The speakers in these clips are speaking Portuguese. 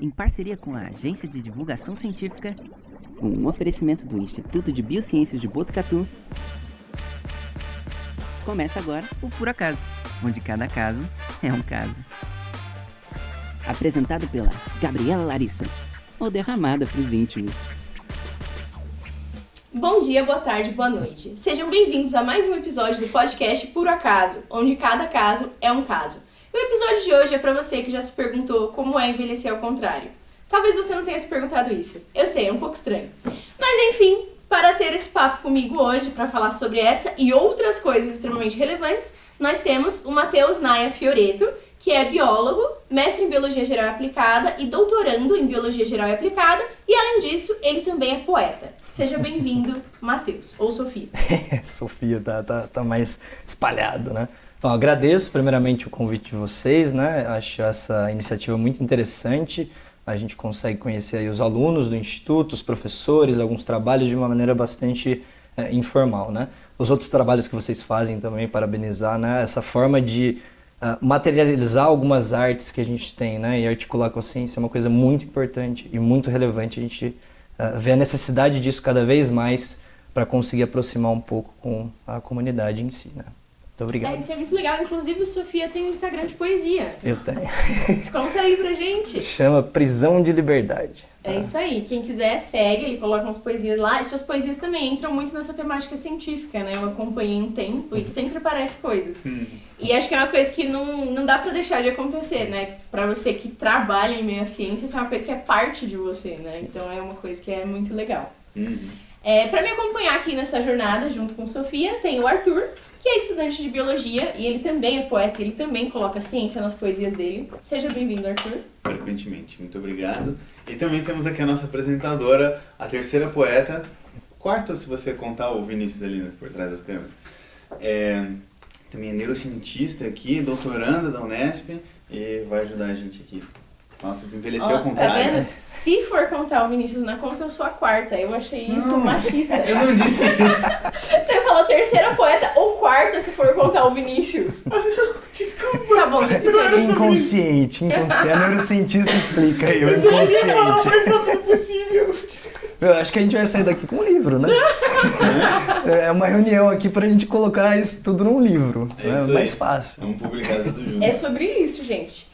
em parceria com a Agência de Divulgação Científica, um oferecimento do Instituto de Biociências de Botucatu. Começa agora o Por Acaso, onde cada caso é um caso. Apresentado pela Gabriela Larissa, ou derramada para os íntimos. Bom dia, boa tarde, boa noite. Sejam bem-vindos a mais um episódio do podcast Por Acaso, onde cada caso é um caso. E o episódio de hoje é pra você que já se perguntou como é envelhecer ao contrário. Talvez você não tenha se perguntado isso. Eu sei, é um pouco estranho. Mas enfim, para ter esse papo comigo hoje, para falar sobre essa e outras coisas extremamente relevantes, nós temos o Matheus Naia Fioreto, que é biólogo, mestre em Biologia Geral e Aplicada e doutorando em Biologia Geral e Aplicada, e além disso, ele também é poeta. Seja bem-vindo, Matheus, ou Sofia. Sofia tá mais espalhado, né? Então, agradeço primeiramente o convite de vocês, né? Acho essa iniciativa muito interessante. A gente consegue conhecer aí os alunos do Instituto, os professores, alguns trabalhos de uma maneira bastante informal, né? Os outros trabalhos que vocês fazem também, parabenizar, né? Essa forma de materializar algumas artes que a gente tem, né? E articular com a ciência é uma coisa muito importante e muito relevante. A gente vê a necessidade disso cada vez mais para conseguir aproximar um pouco com a comunidade em si, né? Muito obrigado. Isso é muito legal. Inclusive, o Sofia tem um Instagram de poesia. Eu tenho. Conta aí pra gente. Chama Prisão de Liberdade. É isso aí. Quem quiser, segue. Ele coloca umas poesias lá. E suas poesias também entram muito nessa temática científica, né? Eu acompanhei um tempo e sempre aparece coisas. E acho que é uma coisa que não dá pra deixar de acontecer, né? Pra você que trabalha em meio à ciência, isso é uma coisa que é parte de você, né? Então é uma coisa que é muito legal. Pra me acompanhar aqui nessa jornada, junto com Sofia, tem o Arthur, que é estudante de biologia e ele também é poeta, ele também coloca ciência nas poesias dele. Seja bem-vindo, Arthur. Frequentemente, muito obrigado. E também temos aqui a nossa apresentadora, a terceira poeta, quarta se você contar o Vinícius ali, né, por trás das câmeras. Também é neurocientista aqui, doutoranda da Unesp e vai ajudar a gente aqui. Nossa, envelheceu ao contrário. Tá vendo? Se for contar o Vinícius na conta, eu sou a quarta. Eu achei isso machista. Eu não disse isso. Você falou terceira poeta ou quarta se for contar o Vinícius. Desculpa. Tá bom, já se foi. Inconsciente. A neurocientista explica aí, o Mas inconsciente. não é possível. Eu acho que a gente vai sair daqui com um livro, né? É uma reunião aqui pra gente colocar isso tudo num livro. É mais fácil. Vamos publicar tudo junto. É sobre isso, gente.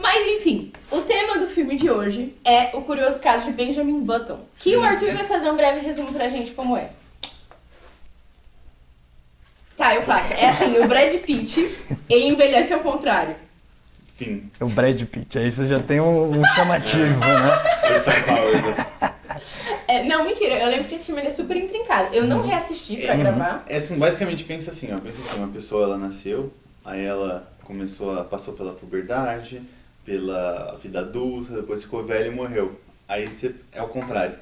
Mas enfim, o tema do filme de hoje é o curioso caso de Benjamin Button, que o Arthur vai fazer um breve resumo pra gente como é. Tá, eu faço. É assim, o Brad Pitt, ele envelhece ao contrário. Fim. O Brad Pitt, aí você já tem um chamativo, né? O Star Power. Não, mentira, eu lembro que esse filme ele é super intrincado. Eu não reassisti pra gravar. Assim, basicamente pensa assim, uma pessoa ela nasceu, aí ela passou pela puberdade, pela vida adulta, depois ficou velho e morreu. Aí você é o contrário.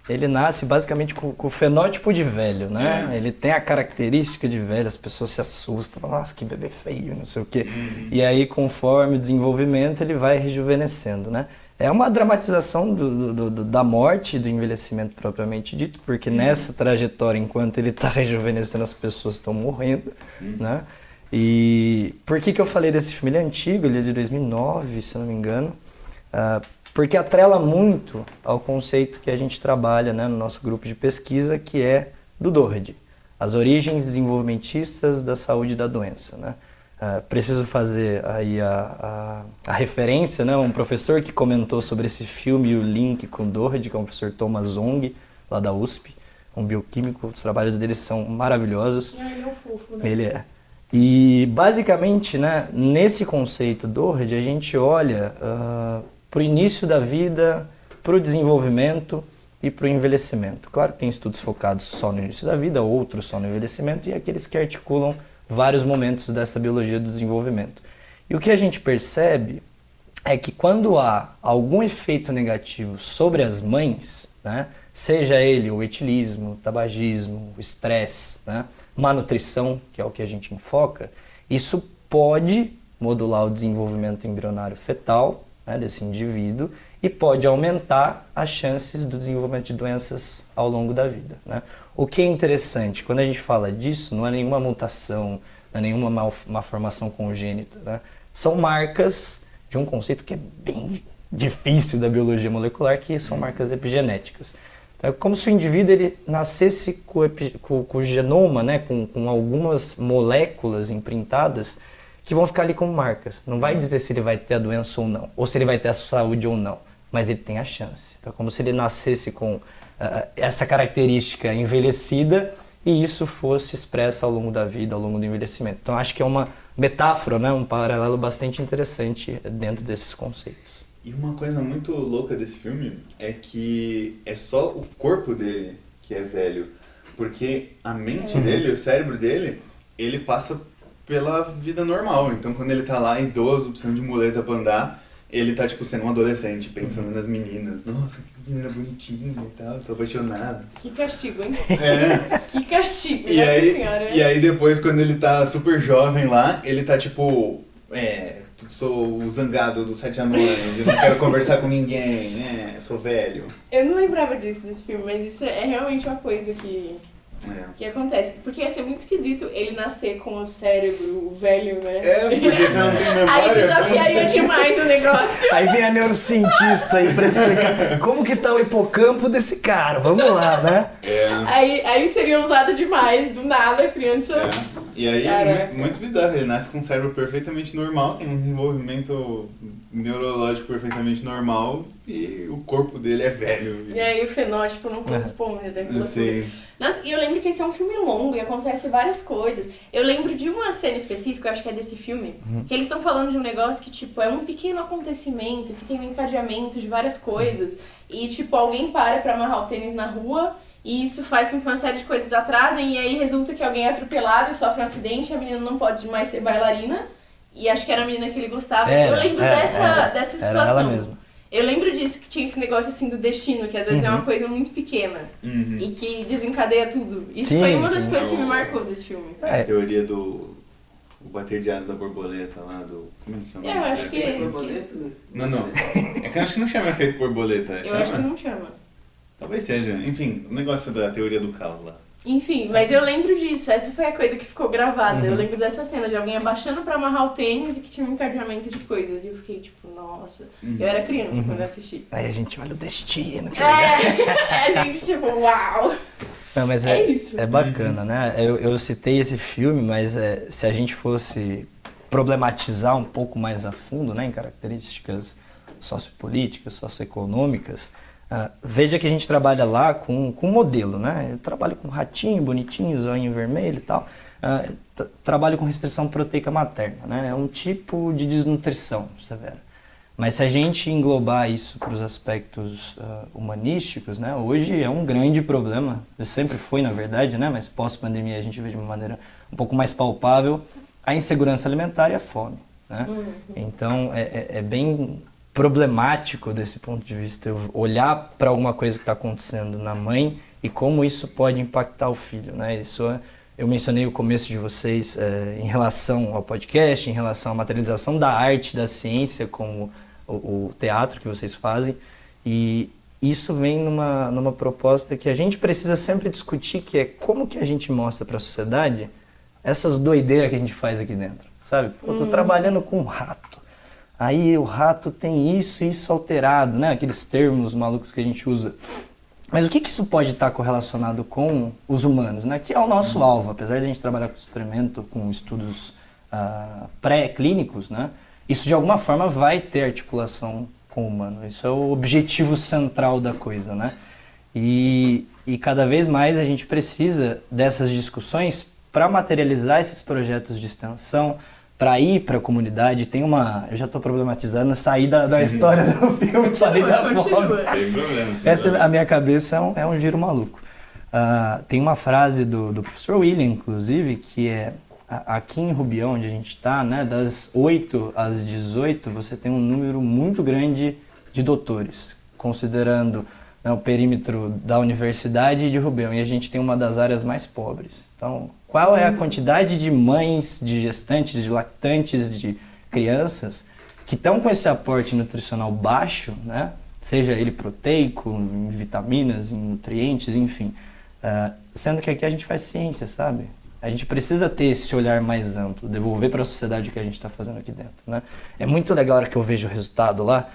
Ele nasce basicamente com o fenótipo de velho, né? Ele tem a característica de velho, as pessoas se assustam, falam, nossa, que bebê feio, não sei o quê. E aí, conforme o desenvolvimento, ele vai rejuvenescendo, né? É uma dramatização da morte e do envelhecimento propriamente dito, porque nessa trajetória, enquanto ele está rejuvenescendo, as pessoas estão morrendo, né? E por que eu falei desse filme? Ele é antigo, ele é de 2009, se não me engano, porque atrela muito ao conceito que a gente trabalha, né, no nosso grupo de pesquisa, que é do DORD, as origens desenvolvimentistas da saúde e da doença, né? Preciso fazer aí a referência, né, um professor que comentou sobre esse filme e o link com o DORD, que é o professor Thomas Zong, lá da USP, um bioquímico, os trabalhos dele são maravilhosos. Ele é um fofo, né? Ele é. E basicamente, né, nesse conceito DORD, a gente olha para o início da vida, para o desenvolvimento e para o envelhecimento. Claro que tem estudos focados só no início da vida, outros só no envelhecimento e aqueles que articulam vários momentos dessa biologia do desenvolvimento. E o que a gente percebe é que quando há algum efeito negativo sobre as mães, né, seja ele o etilismo, o tabagismo, o estresse, né, má nutrição, que é o que a gente enfoca, isso pode modular o desenvolvimento embrionário fetal, né, desse indivíduo e pode aumentar as chances do desenvolvimento de doenças ao longo da vida, né? O que é interessante, quando a gente fala disso, não é nenhuma mutação, não é nenhuma malformação congênita, né? São marcas de um conceito que é bem difícil da biologia molecular, que são marcas epigenéticas. Então, é como se o indivíduo ele nascesse com o genoma, né, com algumas moléculas imprintadas que vão ficar ali como marcas. Não vai dizer se ele vai ter a doença ou não, ou se ele vai ter a saúde ou não, mas ele tem a chance. Então, é como se ele nascesse com essa característica envelhecida e isso fosse expresso ao longo da vida, ao longo do envelhecimento. Então, acho que é uma metáfora, né, um paralelo bastante interessante dentro desses conceitos. E uma coisa muito louca desse filme é que é só o corpo dele que é velho. Porque a mente dele, o cérebro dele, ele passa pela vida normal. Então quando ele tá lá idoso, precisando de muleta pra andar, ele tá tipo sendo um adolescente, pensando nas meninas. Nossa, que menina bonitinha e tal, tô apaixonado. Que castigo, hein? É. Que castigo, E nossa aí, senhora. e aí depois quando ele tá super jovem lá, ele tá tipo... sou o zangado dos 7 anões, eu não quero conversar com ninguém, sou velho. Eu não lembrava disso desse filme, mas isso é realmente uma coisa que acontece. Porque ia ser muito esquisito ele nascer com o cérebro velho, né? Porque você não tem memória. Aí desafiaria demais o negócio. Aí vem a neurocientista aí pra explicar como que tá o hipocampo desse cara, vamos lá, né? Aí seria usado demais, do nada, a criança... E aí Caraca. muito bizarro, ele nasce com um cérebro perfeitamente normal, tem um desenvolvimento neurológico perfeitamente normal e o corpo dele é velho. E aí o fenótipo não corresponde daquilo. Sim. Nossa, e eu lembro que esse é um filme longo e acontece várias coisas. Eu lembro de uma cena específica, eu acho que é desse filme, que eles estão falando de um negócio que, tipo, é um pequeno acontecimento, que tem um encadeamento de várias coisas. E, tipo, alguém para pra amarrar o tênis na rua e isso faz com que uma série de coisas atrasem e aí resulta que alguém é atropelado e sofre um acidente e a menina não pode mais ser bailarina. E acho que era a menina que ele gostava. Eu lembro dessa situação. Era ela mesma. Eu lembro disso, que tinha esse negócio assim do destino, que às vezes é uma coisa muito pequena e que desencadeia tudo. Isso foi uma das coisas que me marcou desse filme. A teoria do o bater de asa da borboleta lá, do... Como é que é o nome? Eu acho que... Borboleta? Não. É que eu acho que não chama efeito borboleta. Eu acho que não chama. Talvez seja. Enfim, o negócio da teoria do caos lá. Enfim, mas eu lembro disso. Essa foi a coisa que ficou gravada. Eu lembro dessa cena de alguém abaixando pra amarrar o tênis e que tinha um encadeamento de coisas. E eu fiquei tipo, nossa. Eu era criança quando eu assisti. Aí a gente olha o destino, tá ligado? A gente tipo, uau! Não, mas É isso. É bacana, né? Eu citei esse filme, mas se a gente fosse problematizar um pouco mais a fundo, né, em características sociopolíticas, socioeconômicas, veja que a gente trabalha lá com modelo, né? Eu trabalho com ratinho, bonitinho, zoinho vermelho e tal. Trabalho com restrição proteica materna, né? É um tipo de desnutrição severa. Mas se a gente englobar isso para os aspectos humanísticos, né? Hoje é um grande problema, sempre foi na verdade, né? Mas pós-pandemia a gente vê de uma maneira um pouco mais palpável a insegurança alimentar e a fome, né? Então é bem problemático desse ponto de vista eu olhar para alguma coisa que está acontecendo na mãe e como isso pode impactar o filho, né? Isso eu mencionei o começo de vocês em relação ao podcast, em relação à materialização da arte, da ciência, como o teatro que vocês fazem, e isso vem numa proposta que a gente precisa sempre discutir, que é como que a gente mostra para a sociedade essas doideiras que a gente faz aqui dentro, sabe? Eu tô trabalhando com um rato, aí o rato tem isso e isso alterado, né? Aqueles termos malucos que a gente usa. Mas o que isso pode estar correlacionado com os humanos, né? Que é o nosso alvo, apesar de a gente trabalhar com experimento, com estudos pré-clínicos, né? Isso de alguma forma vai ter articulação com o humano. Isso é o objetivo central da coisa, né? E cada vez mais a gente precisa dessas discussões para materializar esses projetos de extensão, para ir para a comunidade. Tem eu já estou problematizando, sair da história do filme, falei da fome. Sem problema. A minha cabeça é um giro maluco. Tem uma frase do professor William, inclusive, que é aqui em Rubião, onde a gente está, né, das 8 às 18, você tem um número muito grande de doutores, considerando, né, o perímetro da universidade de Rubião, e a gente tem uma das áreas mais pobres. Então, qual é a quantidade de mães, de gestantes, de lactantes, de crianças que estão com esse aporte nutricional baixo, né? Seja ele proteico, em vitaminas, em nutrientes, enfim. Sendo que aqui a gente faz ciência, sabe? A gente precisa ter esse olhar mais amplo, devolver para a sociedade o que a gente está fazendo aqui dentro, né? É muito legal a hora que eu vejo o resultado lá.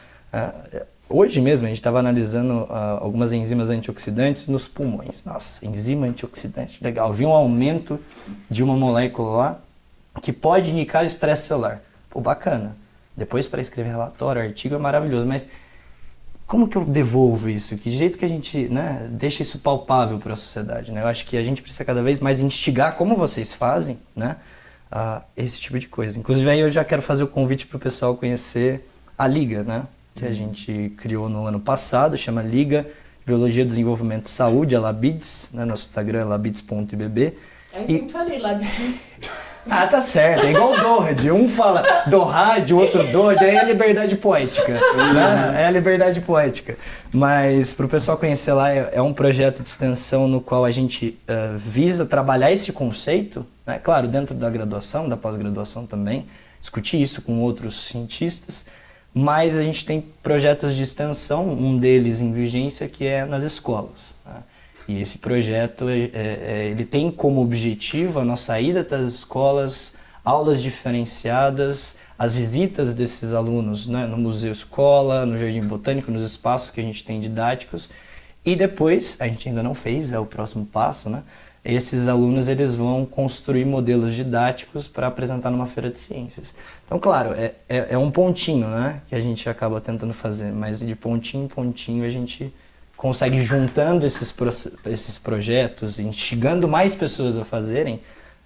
Hoje mesmo a gente estava analisando algumas enzimas antioxidantes nos pulmões. Nossa, enzima antioxidante, legal. Vi um aumento de uma molécula lá que pode indicar estresse celular. Pô, bacana. Depois para escrever relatório, artigo é maravilhoso, mas como que eu devolvo isso? Que jeito que a gente, né, deixa isso palpável para a sociedade, né? Eu acho que a gente precisa cada vez mais instigar, como vocês fazem, né, esse tipo de coisa. Inclusive aí eu já quero fazer o convite para o pessoal conhecer a Liga, né, que a gente criou no ano passado, chama Liga Biologia, Desenvolvimento e Saúde, a Labids, né, nosso Instagram é labids.ibb. Eu sempre falei Labids. Ah, tá certo, é igual o Dohad, um fala Dohad, o outro Dohad, aí é a liberdade poética, né? É a liberdade poética. Mas para o pessoal conhecer lá, é um projeto de extensão no qual a gente visa trabalhar esse conceito, né? Claro, dentro da graduação, da pós-graduação também, discutir isso com outros cientistas, mas a gente tem projetos de extensão, um deles em vigência, que é nas escolas, né? E esse projeto, ele tem como objetivo a nossa ida das escolas, aulas diferenciadas, as visitas desses alunos, né, no Museu Escola, no Jardim Botânico, nos espaços que a gente tem didáticos. E depois, a gente ainda não fez, é o próximo passo, né? Esses alunos eles vão construir modelos didáticos para apresentar numa feira de ciências. Então, claro, é um pontinho, né, que a gente acaba tentando fazer, mas de pontinho em pontinho a gente consegue, juntando esses projetos, instigando mais pessoas a fazerem,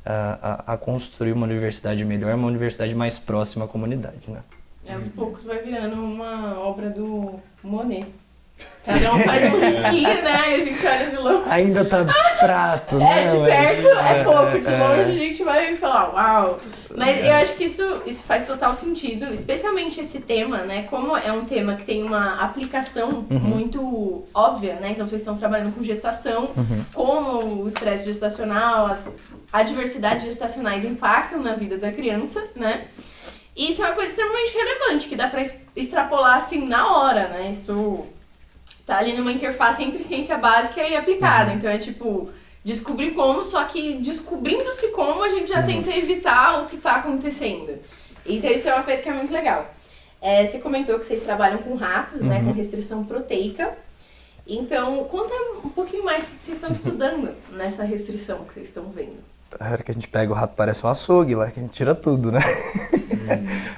a construir uma universidade melhor, uma universidade mais próxima à comunidade, né? Aos poucos vai virando uma obra do Monet. Cada um faz um risquinho, né? E a gente olha de longe. Ainda tá abstrato, né? De perto é pouco, de longe a gente vai falar, uau! Mas eu acho que isso faz total sentido, especialmente esse tema, né? Como é um tema que tem uma aplicação muito óbvia, né? Então vocês estão trabalhando com gestação, como o estresse gestacional, as adversidades gestacionais impactam na vida da criança, né? E isso é uma coisa extremamente relevante, que dá pra extrapolar assim na hora, né? Isso tá ali numa interface entre ciência básica e aplicada. Então é tipo, descobrir como, só que descobrindo-se como, a gente já tenta evitar o que tá acontecendo. Então isso é uma coisa que é muito legal. Você comentou que vocês trabalham com ratos, né, com restrição proteica. Então, conta um pouquinho mais o que vocês estão estudando nessa restrição que vocês estão vendo. A hora que a gente pega o rato parece um açougue lá, que a gente tira tudo, né?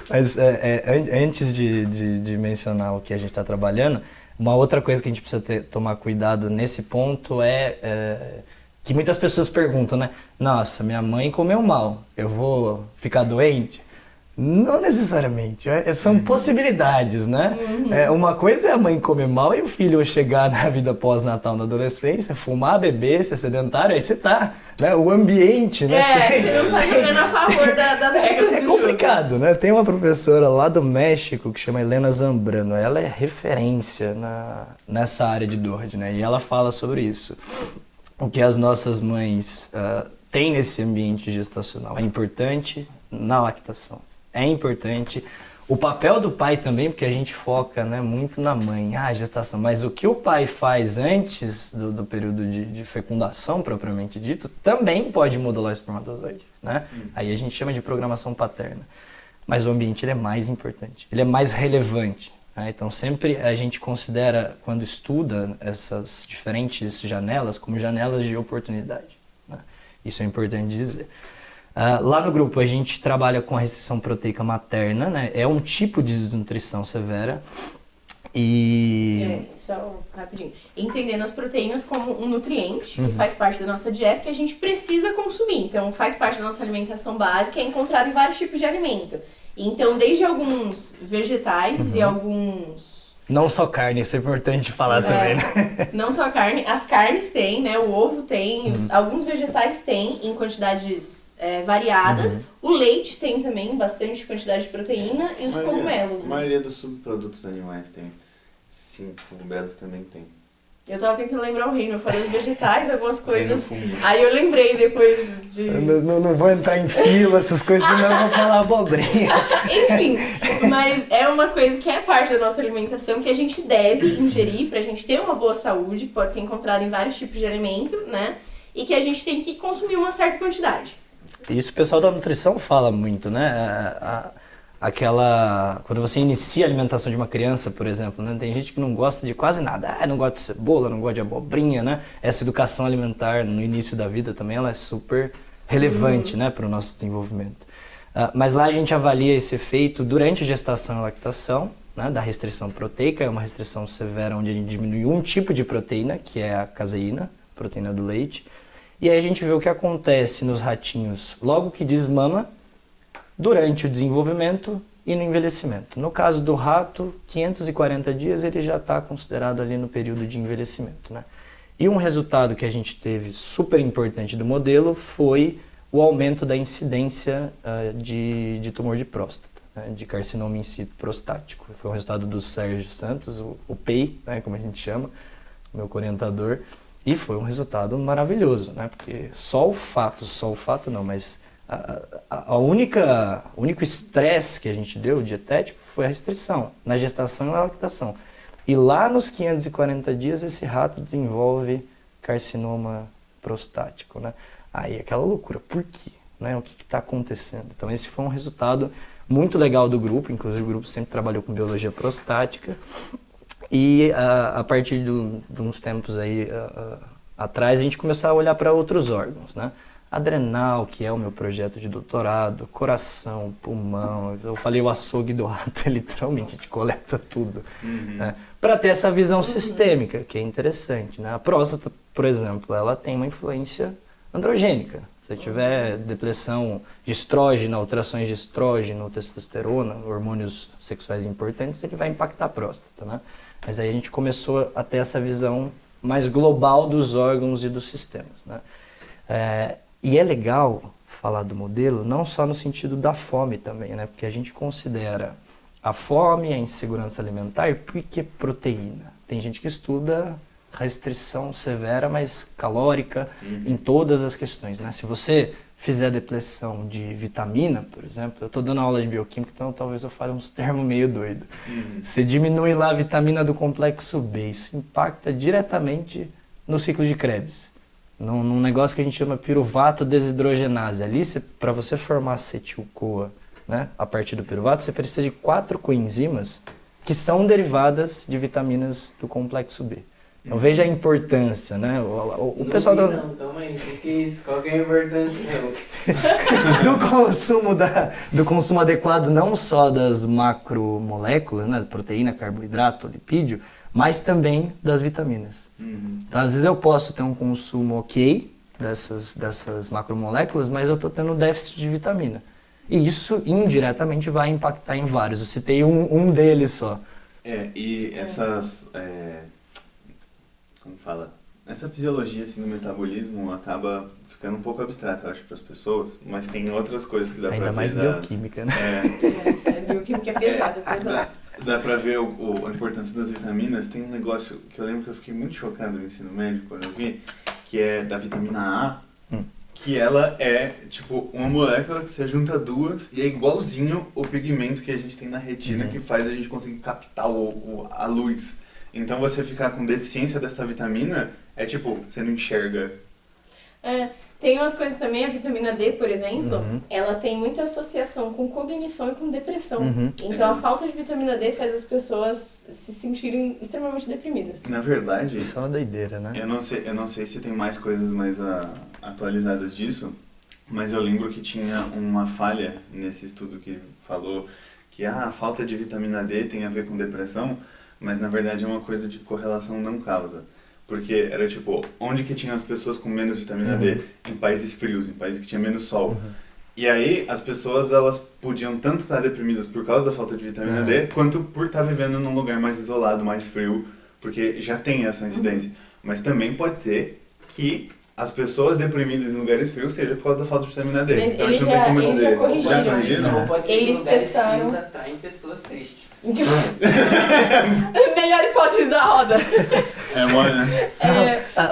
Mas antes de mencionar o que a gente está trabalhando, uma outra coisa que a gente precisa tomar cuidado nesse ponto é que muitas pessoas perguntam, né? Nossa, minha mãe comeu mal, eu vou ficar doente? Não necessariamente, são possibilidades, né? Uma coisa é a mãe comer mal e o filho chegar na vida pós-natal, na adolescência, fumar, beber, ser sedentário, aí você tá, né? O ambiente, né? Você não tá jogando a favor das regras do jogo. É complicado, né? Tem uma professora lá do México que chama Helena Zambrano, ela é referência nessa área de Dohad, né? E ela fala sobre isso. O que as nossas mães têm nesse ambiente gestacional é importante na lactação. É importante. O papel do pai também, porque a gente foca, né, muito na mãe, gestação. Mas o que o pai faz antes do período de fecundação, propriamente dito, também pode modular o espermatozoide, né? Aí a gente chama de programação paterna. Mas o ambiente ele é mais importante, ele é mais relevante, né? Então sempre a gente considera, quando estuda essas diferentes janelas, como janelas de oportunidade, né? Isso é importante dizer. Lá no grupo a gente trabalha com a restrição proteica materna, né? É um tipo de desnutrição severa e... Só rapidinho. Entendendo as proteínas como um nutriente que faz parte da nossa dieta, que a gente precisa consumir. Então faz parte da nossa alimentação básica, é encontrado em vários tipos de alimento. Então desde alguns vegetais e alguns... Não só carne, isso é importante falar também, né? Não só carne, as carnes têm, né? O ovo tem, alguns vegetais têm em quantidades variadas. O leite tem também bastante quantidade de proteína e os cogumelos. A maioria dos subprodutos animais tem. Sim, cogumelos também tem. Eu tava tentando lembrar o reino, eu falei os vegetais, algumas coisas. Aí eu lembrei depois de... Não vou entrar em fila, essas coisas, senão eu vou falar abobrinha. Enfim, mas é uma coisa que é parte da nossa alimentação que a gente deve ingerir pra gente ter uma boa saúde, pode ser encontrado em vários tipos de alimento, né? e que a gente tem que consumir uma certa quantidade. Isso o pessoal da nutrição fala muito, né? Quando você inicia a alimentação de uma criança, por exemplo, né? Tem gente que não gosta de quase nada. Não gosta de cebola, não gosta de abobrinha, né? Essa educação alimentar no início da vida também, ela é super relevante, né? Para o nosso desenvolvimento. Mas lá a gente avalia esse efeito durante a gestação e lactação, né? Da restrição proteica. É uma restrição severa onde a gente diminui um tipo de proteína, que é a caseína, proteína do leite. E aí a gente vê o que acontece nos ratinhos logo que desmama, durante o desenvolvimento e no envelhecimento. No caso do rato, 540 dias ele já está considerado ali no período de envelhecimento, né? E um resultado que a gente teve super importante do modelo foi o aumento da incidência de tumor de próstata, né? De carcinoma in situ prostático. Foi um resultado do Sérgio Santos, o PEI, né? Como a gente chama, meu orientador. E foi um resultado maravilhoso, né? Porque só o fato não, mas o único estresse que a gente deu, dietético, foi a restrição na gestação e na lactação. E lá nos 540 dias esse rato desenvolve carcinoma prostático, né? Aí aquela loucura, por quê? Né? O que está acontecendo? Então esse foi um resultado muito legal do grupo, inclusive o grupo sempre trabalhou com biologia prostática. E a partir de uns tempos aí atrás, a gente começou a olhar para outros órgãos, né? Adrenal, que é o meu projeto de doutorado, coração, pulmão, eu falei o açougue do rato, literalmente, a gente coleta tudo, né? Para ter essa visão sistêmica, que é interessante, né? A próstata, por exemplo, ela tem uma influência androgênica. Se tiver depressão de estrógeno, alterações de estrógeno, testosterona, hormônios sexuais importantes, ele vai impactar a próstata, né? Mas aí a gente começou a ter essa visão mais global dos órgãos e dos sistemas, né? E é legal falar do modelo não só no sentido da fome também, né? Porque a gente considera a fome, a insegurança alimentar, porque proteína. Tem gente que estuda restrição severa, mas calórica em todas as questões, né? Se você fizer depleção de vitamina, por exemplo, eu estou dando aula de bioquímica, então talvez eu fale uns termos meio doido. Você diminui lá a vitamina do complexo B, isso impacta diretamente no ciclo de Krebs. Num negócio que a gente chama piruvato desidrogenase. Ali, para você formar acetil-CoA, né, a partir do piruvato, você precisa de 4 coenzimas que são derivadas de vitaminas do complexo B. Então veja a importância, né? O pessoal Não, calma aí, o que é isso? Qual que é a importância do consumo adequado não só das macromoléculas, né? Proteína, carboidrato, lipídio, mas também das vitaminas. Então às vezes eu posso ter um consumo ok dessas macromoléculas, mas eu estou tendo déficit de vitamina. E isso indiretamente vai impactar em vários. Eu citei um deles só. E essas... como fala? Essa fisiologia assim, do metabolismo acaba ficando um pouco abstrata, eu acho, para as pessoas, mas tem outras coisas que dá para ver. Ainda mais bioquímica, né? Bioquímica é pesado, é pesado. Dá pra ver a importância das vitaminas. Tem um negócio que eu lembro que eu fiquei muito chocado no ensino médio quando eu vi, que é da vitamina A, que ela é tipo uma molécula que você junta duas e é igualzinho o pigmento que a gente tem na retina, que faz a gente conseguir captar a luz. Então você ficar com deficiência dessa vitamina é tipo, você não enxerga. Tem umas coisas também, a vitamina D, por exemplo, ela tem muita associação com cognição e com depressão. Então a falta de vitamina D faz as pessoas se sentirem extremamente deprimidas. Na verdade... Isso é uma doideira, né? Eu não sei se tem mais coisas mais atualizadas disso, mas eu lembro que tinha uma falha nesse estudo que falou que a falta de vitamina D tem a ver com depressão, mas na verdade é uma coisa de correlação não causa. Porque era tipo, onde que tinha as pessoas com menos vitamina D? Em países frios, em países que tinha menos sol. E aí as pessoas elas podiam tanto estar deprimidas por causa da falta de vitamina D, quanto por estar vivendo num lugar mais isolado, mais frio, porque já tem essa incidência. Mas também pode ser que as pessoas deprimidas em lugares frios seja por causa da falta de vitamina D. Mas então eles isso não tem como já dizer. corrigiram. Já corrigiram? Não, pode ser Eles que lugares testaram. frios atraem pessoas tristes. Melhor hipótese da roda. É mole, né?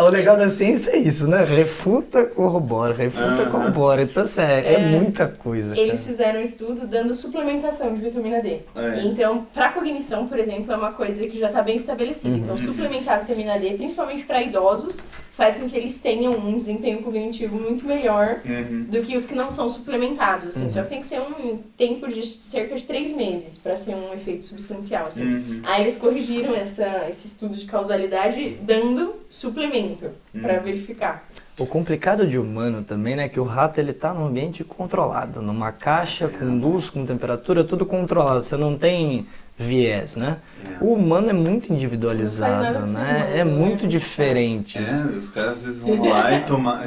O legal da ciência é isso, né? Refuta, corrobora, refuta, corrobora. Então, assim, é muita coisa. Eles cara. fizeram um estudo dando suplementação de vitamina D. Então, para cognição, por exemplo, é uma coisa que já está bem estabelecida. Então, suplementar vitamina D, principalmente para idosos, faz com que eles tenham um desempenho cognitivo muito melhor do que os que não são suplementados, assim. Só que tem que ser um tempo de cerca de 3 meses para ser um efeito substancial, assim. Aí eles corrigiram esse estudo de causalidade dando suplemento para verificar. O complicado de humano também, né, que o rato ele tá num ambiente controlado, numa caixa com luz, com temperatura, tudo controlado. Você não tem viés, né? O humano é muito individualizado, né? É muito diferente. Os caras às vezes vão lá e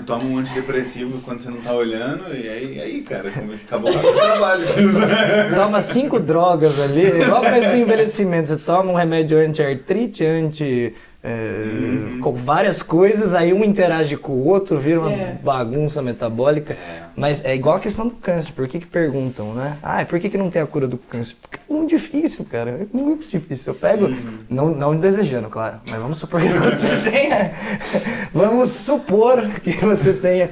tomam um antidepressivo quando você não tá olhando, e aí cara, acabou o trabalho. Toma 5 drogas ali, igual coisa do envelhecimento. Você toma um remédio anti-artrite, com várias coisas, aí um interage com o outro, vira uma bagunça metabólica. Mas é igual a questão do câncer. Por que perguntam, né? Por que não tem a cura do câncer? Porque é muito difícil, cara. É muito difícil. Eu pego, não desejando, claro, mas vamos supor que você tenha... Vamos supor que você tenha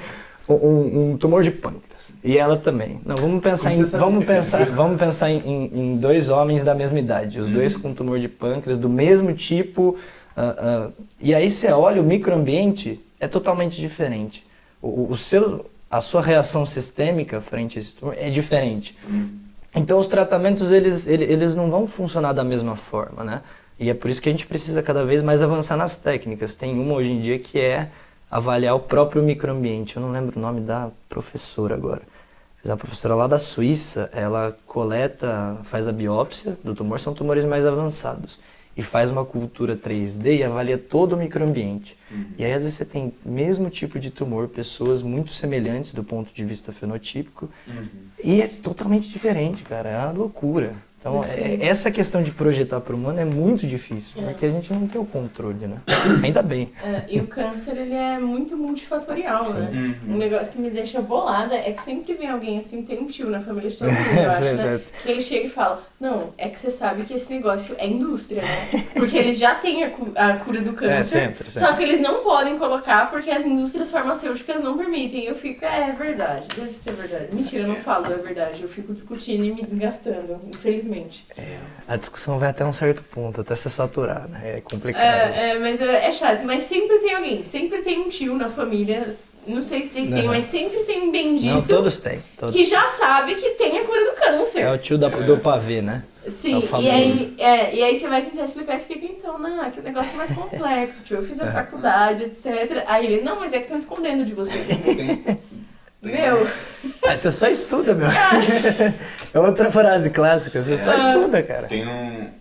um tumor de pâncreas. E ela também. Não, vamos pensar em 2 homens da mesma idade. Os 2 com tumor de pâncreas, do mesmo tipo... e aí você olha, o microambiente é totalmente diferente. A sua reação sistêmica frente a esse tumor é diferente. Então os tratamentos eles não vão funcionar da mesma forma, né? E é por isso que a gente precisa cada vez mais avançar nas técnicas. Tem uma hoje em dia que é avaliar o próprio microambiente. Eu não lembro o nome da professora agora. Mas a professora lá da Suíça, ela faz a biópsia do tumor, são tumores mais avançados. E faz uma cultura 3D e avalia todo o microambiente. E aí às vezes você tem o mesmo tipo de tumor, pessoas muito semelhantes do ponto de vista fenotípico, e é totalmente diferente, cara, é uma loucura. Então, essa questão de projetar para o humano é muito difícil, porque a gente não tem o controle, né? Ainda bem. E o câncer, ele é muito multifatorial, né? Um negócio que me deixa bolada é que sempre vem alguém assim, tem um tio na família de todo mundo, eu acho, né? Que ele chega e fala, não, é que você sabe que esse negócio é indústria, né? Porque eles já têm a cura do câncer, sempre. Só que eles não podem colocar porque as indústrias farmacêuticas não permitem. Eu fico, é verdade, deve ser verdade. Mentira, eu não falo é verdade, eu fico discutindo e me desgastando, infelizmente. A discussão vai até um certo ponto, até se saturar, né? É complicado. Mas é chato. Mas sempre tem alguém, sempre tem um tio na família, não sei se vocês têm, mas sempre tem um bendito. Não, todos têm. Que já sabe que tem a cura do câncer. É o tio do pavê, né? Sim, e aí você vai tentar explicar, explica então, não, que negócio mais complexo, tio, eu fiz a faculdade, etc. Aí ele, não, mas é que estão escondendo de você também. Meu. Você só estuda, meu. É outra frase clássica, você só estuda, cara. Tem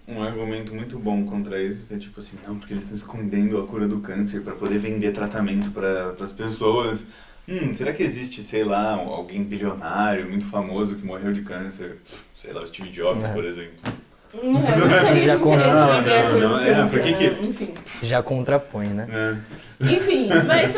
um argumento muito bom contra isso, que é tipo assim, não, porque eles estão escondendo a cura do câncer para poder vender tratamento para as pessoas. Será que existe, sei lá, alguém bilionário, muito famoso que morreu de câncer? Sei lá, o Steve Jobs, por exemplo. Não seria de interesse vender a cura do câncer, por que né? Enfim. Já contrapõe, né? Enfim, mas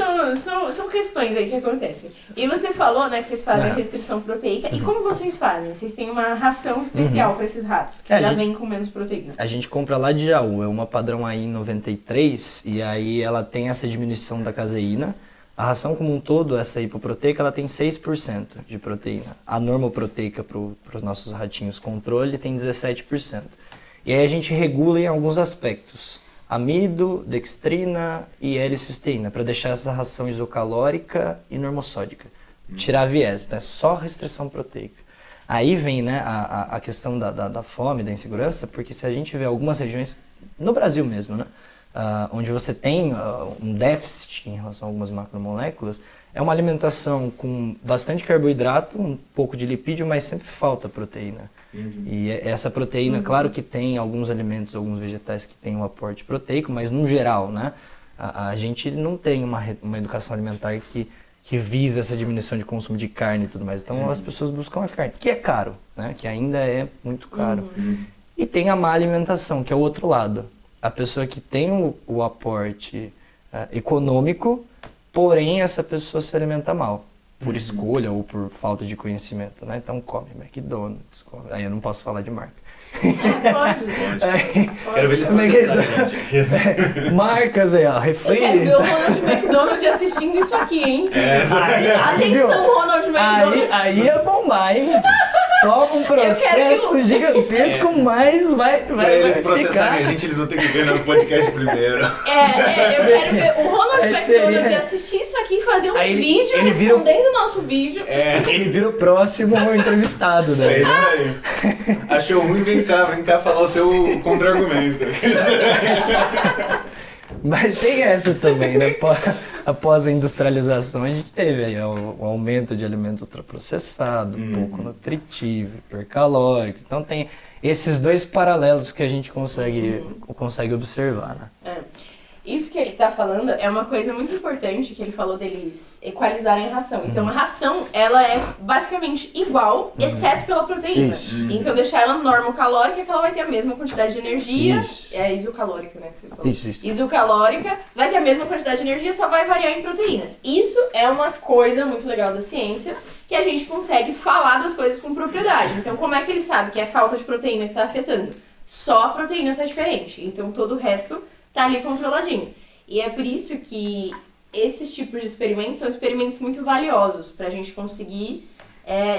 são questões aí que acontecem. E você falou, né, que vocês fazem a restrição proteica. E como vocês fazem? Vocês têm uma ração especial para esses ratos, que já vem com menos proteína. A gente compra lá de Jaú, é uma padrão AI 93, e aí ela tem essa diminuição da caseína. A ração como um todo, essa hipoproteica, ela tem 6% de proteína. A normoproteica para os nossos ratinhos controle tem 17%. E aí a gente regula em alguns aspectos. Amido, dextrina e L-cisteína, para deixar essa ração isocalórica e normossódica. Tirar viés, né? Só restrição proteica. Aí vem, né, a questão da fome, da insegurança, porque se a gente vê algumas regiões, no Brasil mesmo, né? Onde você tem um déficit em relação a algumas macromoléculas, é uma alimentação com bastante carboidrato, um pouco de lipídio, mas sempre falta proteína. E essa proteína, claro que tem alguns alimentos, alguns vegetais que têm um aporte proteico, mas no geral, né, a gente não tem uma educação alimentar que visa essa diminuição de consumo de carne e tudo mais. Então as pessoas buscam a carne, que é caro, né, que ainda é muito caro. E tem a má alimentação, que é o outro lado. A pessoa que tem o aporte econômico, porém essa pessoa se alimenta mal, por escolha ou por falta de conhecimento, né? Então come McDonald's, aí eu não posso falar de marca. Pode. Quero ver eles processarem a gente. Marcas aí, ó, refri. Eu quero ver o Ronald McDonald assistindo isso aqui, hein? Atenção, Ronald McDonald. Aí é bombar, hein? Toma um Eu quero processo que gigantesco, mas vai Pra eles ficar. processarem a gente, eles vão ter que ver nosso podcast primeiro. Eu quero ver o Ronald Aí McDonald seria- assistir isso aqui e fazer um Aí vídeo ele vira o- respondendo o nosso vídeo. Ele vira o próximo entrevistado, É né? isso aí. Achou ruim? Vem cá falar o seu contra-argumento. Mas tem essa também, né? Após a industrialização, a gente teve aí o aumento de alimento ultraprocessado, pouco nutritivo, hipercalórico. Então tem esses dois paralelos que a gente consegue observar, né? Isso que ele tá falando é uma coisa muito importante que ele falou deles equalizarem a ração. Então a ração, ela é basicamente igual, exceto pela proteína. Isso. Então deixar ela normocalórica, que ela vai ter a mesma quantidade de energia. Isso. É isocalórica, né, que você falou. Isso. Isocalórica, vai ter a mesma quantidade de energia, só vai variar em proteínas. Isso é uma coisa muito legal da ciência, que a gente consegue falar das coisas com propriedade. Então como é que ele sabe que é falta de proteína que tá afetando? Só a proteína tá diferente. Então todo o resto tá ali controladinho. E é por isso que esses tipos de experimentos são experimentos muito valiosos pra gente conseguir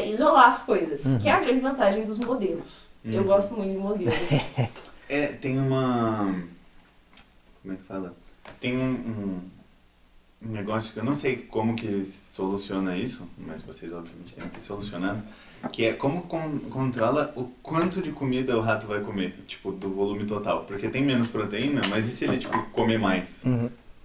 isolar as coisas, que é a grande vantagem dos modelos. Eu gosto muito de modelos. Tem uma... Como é que fala? Tem um negócio que eu não sei como que soluciona isso, mas vocês obviamente têm que ir solucionando, que é como controla o quanto de comida o rato vai comer, tipo, do volume total. Porque tem menos proteína, mas e se ele, tipo, comer mais?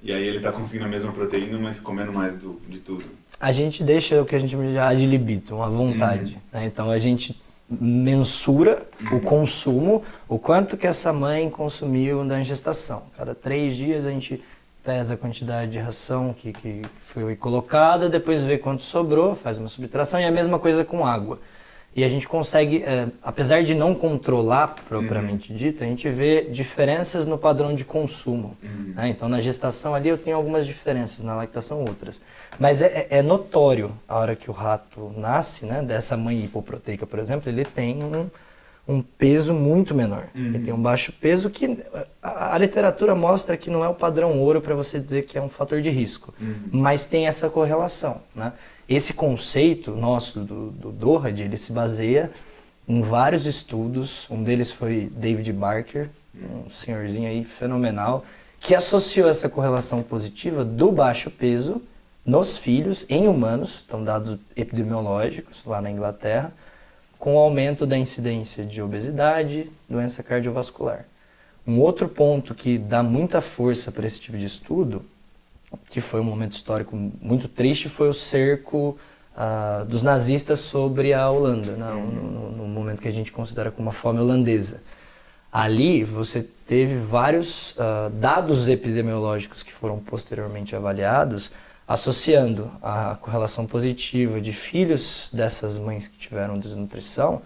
E aí ele tá conseguindo a mesma proteína, mas comendo mais de tudo. A gente deixa o que a gente chama de ad libitum, uma vontade. Né? Então a gente mensura o consumo, o quanto que essa mãe consumiu na gestação. Cada 3 dias a gente pesa a quantidade de ração que foi colocada, depois vê quanto sobrou, faz uma subtração, e a mesma coisa com água. E a gente consegue, apesar de não controlar propriamente dito, a gente vê diferenças no padrão de consumo. Né? Então na gestação ali eu tenho algumas diferenças, na lactação outras. Mas é notório a hora que o rato nasce, né, dessa mãe hipoproteica, por exemplo, ele tem um peso muito menor. Ele tem um baixo peso que a literatura mostra que não é o padrão ouro para você dizer que é um fator de risco, mas tem essa correlação, né? Esse conceito nosso do DORAD, ele se baseia em vários estudos, um deles foi David Barker, um senhorzinho aí fenomenal, que associou essa correlação positiva do baixo peso nos filhos, em humanos, então dados epidemiológicos lá na Inglaterra, com o aumento da incidência de obesidade, doença cardiovascular. Um outro ponto que dá muita força para esse tipo de estudo, que foi um momento histórico muito triste, foi o cerco dos nazistas sobre a Holanda, né? No momento que a gente considera como a fome holandesa. Ali você teve vários dados epidemiológicos que foram posteriormente avaliados, associando a correlação positiva de filhos dessas mães que tiveram desnutrição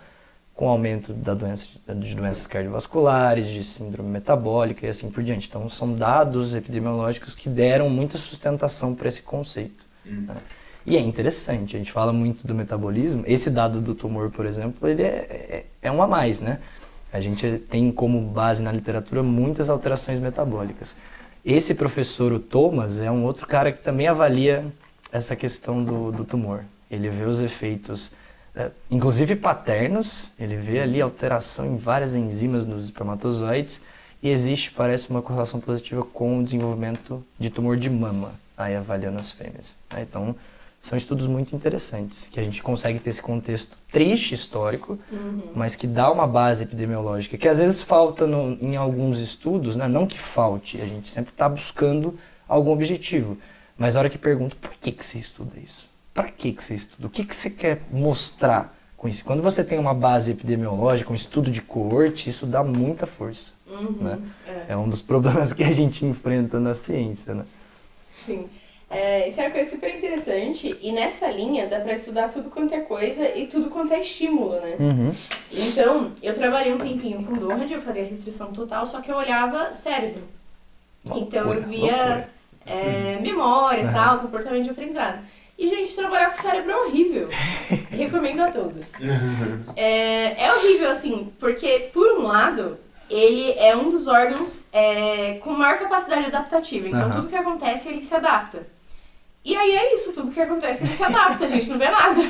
com o aumento de doenças cardiovasculares, de síndrome metabólica e assim por diante. Então são dados epidemiológicos que deram muita sustentação para esse conceito. Né? E é interessante, a gente fala muito do metabolismo. Esse dado do tumor, por exemplo, ele é um a mais, né? A gente tem como base na literatura muitas alterações metabólicas. Esse professor, o Thomas, é um outro cara que também avalia essa questão do tumor. Ele vê os efeitos, inclusive paternos, ele vê ali alteração em várias enzimas nos espermatozoides e existe, parece, uma correlação positiva com o desenvolvimento de tumor de mama, aí avaliando as fêmeas. Então, são estudos muito interessantes, que a gente consegue ter esse contexto triste histórico, mas que dá uma base epidemiológica, que às vezes falta em alguns estudos, né? Não que falte, a gente sempre está buscando algum objetivo, mas a hora que pergunta, por que você estuda isso? Para que você estuda? O que você quer mostrar com isso? Quando você tem uma base epidemiológica, um estudo de coorte, isso dá muita força. Né? É um dos problemas que a gente enfrenta na ciência. Né? Sim. Isso é uma coisa super interessante e nessa linha dá pra estudar tudo quanto é coisa e tudo quanto é estímulo, né? Então, eu trabalhei um tempinho com DORAD, eu fazia restrição total, só que eu olhava cérebro. Então eu via memória e tal, comportamento de aprendizado. E, gente, trabalhar com o cérebro é horrível. Recomendo a todos. É horrível, assim, porque, por um lado, ele é um dos órgãos com maior capacidade adaptativa. Então, tudo que acontece, ele se adapta. E aí é isso, tudo que acontece, ele se adapta, a gente não vê nada.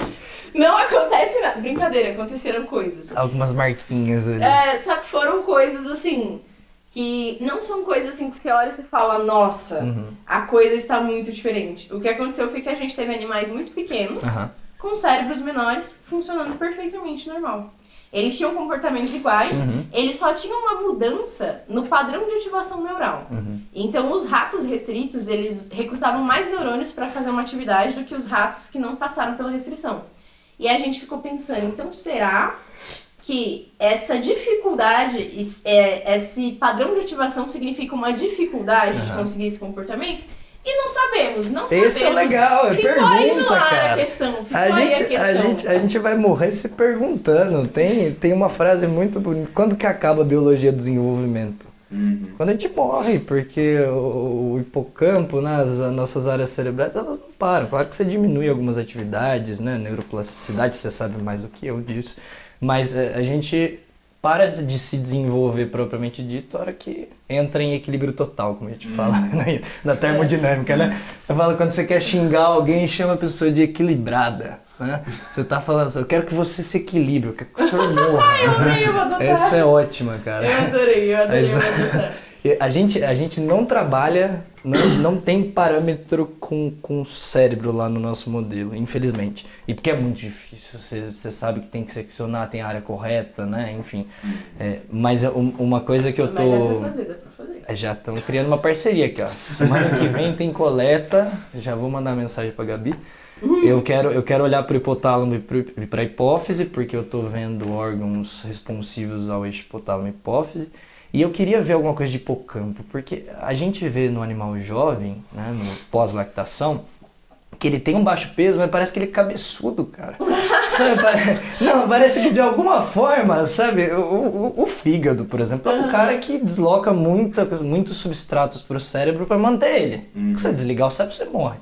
Não acontece nada. Brincadeira, aconteceram coisas. Algumas marquinhas ali. Só que foram coisas, assim, que não são coisas assim que você olha e você fala, nossa, a coisa está muito diferente. O que aconteceu foi que a gente teve animais muito pequenos, com cérebros menores, funcionando perfeitamente normal. Eles tinham comportamentos iguais, eles só tinham uma mudança no padrão de ativação neural. Então, os ratos restritos, eles recrutavam mais neurônios para fazer uma atividade do que os ratos que não passaram pela restrição. E a gente ficou pensando, então será que essa dificuldade, esse padrão de ativação significa uma dificuldade de conseguir esse comportamento? E não sabemos. Esse é legal, é ficou pergunta, aí no ar cara. a questão, ficou aí a questão. A gente vai morrer se perguntando. Tem uma frase muito bonita. Quando que acaba a biologia do desenvolvimento? Quando a gente morre, porque o hipocampo, né, as nossas áreas cerebrais, elas não param. Claro que você diminui algumas atividades, né, neuroplasticidade, você sabe mais do que eu disso. Mas a gente para de se desenvolver propriamente dito na hora que entra em equilíbrio total, como a gente fala na termodinâmica, né? Eu falo quando você quer xingar alguém, chama a pessoa de equilibrada, né? Você tá falando assim, eu quero que você se equilibre, eu quero que o senhor morra. Eu amei, eu vou adotar. Essa é ótima, cara. Eu adorei, vou adotar. A gente não trabalha, não tem parâmetro com o cérebro lá no nosso modelo, infelizmente. E porque é muito difícil, você sabe que tem que seccionar, tem a área correta, né? Enfim. Mas uma coisa que eu tô... Mas dá pra fazer. Já estamos criando uma parceria aqui, ó. Semana que vem tem coleta, já vou mandar mensagem pra Gabi. Eu quero olhar para o hipotálamo e para a hipófise, porque eu estou vendo órgãos responsivos ao eixo hipotálamo e hipófise. E eu queria ver alguma coisa de hipocampo, porque a gente vê no animal jovem, né, no pós-lactação, que ele tem um baixo peso, mas parece que ele é cabeçudo, cara. Não, parece que de alguma forma, sabe, o fígado, por exemplo, é um cara que desloca muitos substratos para o cérebro para manter ele. Se você desligar o cérebro, você morre.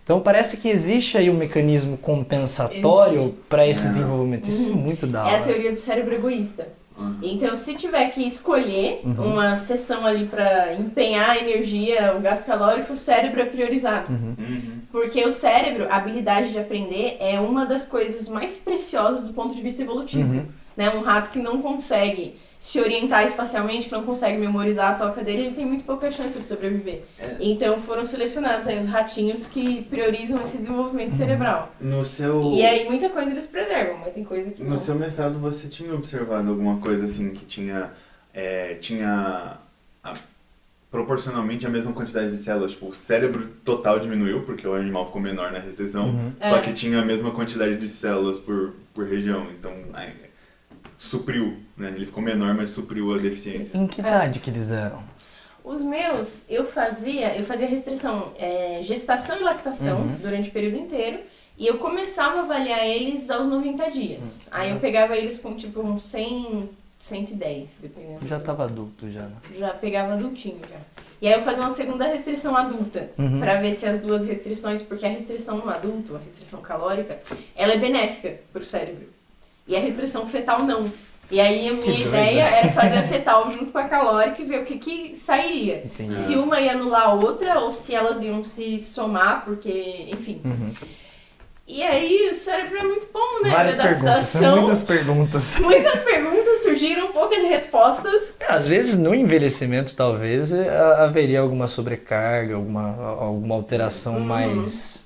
Então parece que existe aí um mecanismo compensatório para esse desenvolvimento. Isso é muito da hora. É a teoria do cérebro egoísta. Então, se tiver que escolher uma sessão ali para empenhar a energia, o gasto calórico, o cérebro é priorizado. Porque o cérebro, a habilidade de aprender, é uma das coisas mais preciosas do ponto de vista evolutivo. Né? Um rato que não consegue se orientar espacialmente, que não consegue memorizar a toca dele, ele tem muito pouca chance de sobreviver. Então foram selecionados aí os ratinhos que priorizam esse desenvolvimento cerebral. E aí muita coisa eles preservam, mas tem coisa que não. No seu mestrado você tinha observado alguma coisa assim que tinha proporcionalmente a mesma quantidade de células? Tipo, o cérebro total diminuiu, porque o animal ficou menor na restrição, só que tinha a mesma quantidade de células por região, então... supriu, né? Ele ficou menor, mas supriu a deficiência. Em que idade que eles eram? Os meus, eu fazia restrição gestação e lactação durante o período inteiro, e eu começava a avaliar eles aos 90 dias. Aí eu pegava eles com tipo uns 100, 110, dependendo. Já estava adulto já, né? Já pegava adultinho já. E aí eu fazia uma segunda restrição adulta, pra ver se as duas restrições, porque a restrição no adulto, a restrição calórica, ela é benéfica pro cérebro. E a restrição fetal não. E aí a minha ideia era fazer a fetal junto com a calórica e ver o que sairia. Entendi. Se uma ia anular a outra ou se elas iam se somar, porque, enfim. E aí o cérebro é muito bom, né? Várias de adaptação. muitas perguntas. Muitas perguntas, surgiram poucas respostas. Às vezes no envelhecimento talvez haveria alguma sobrecarga, alguma alteração mais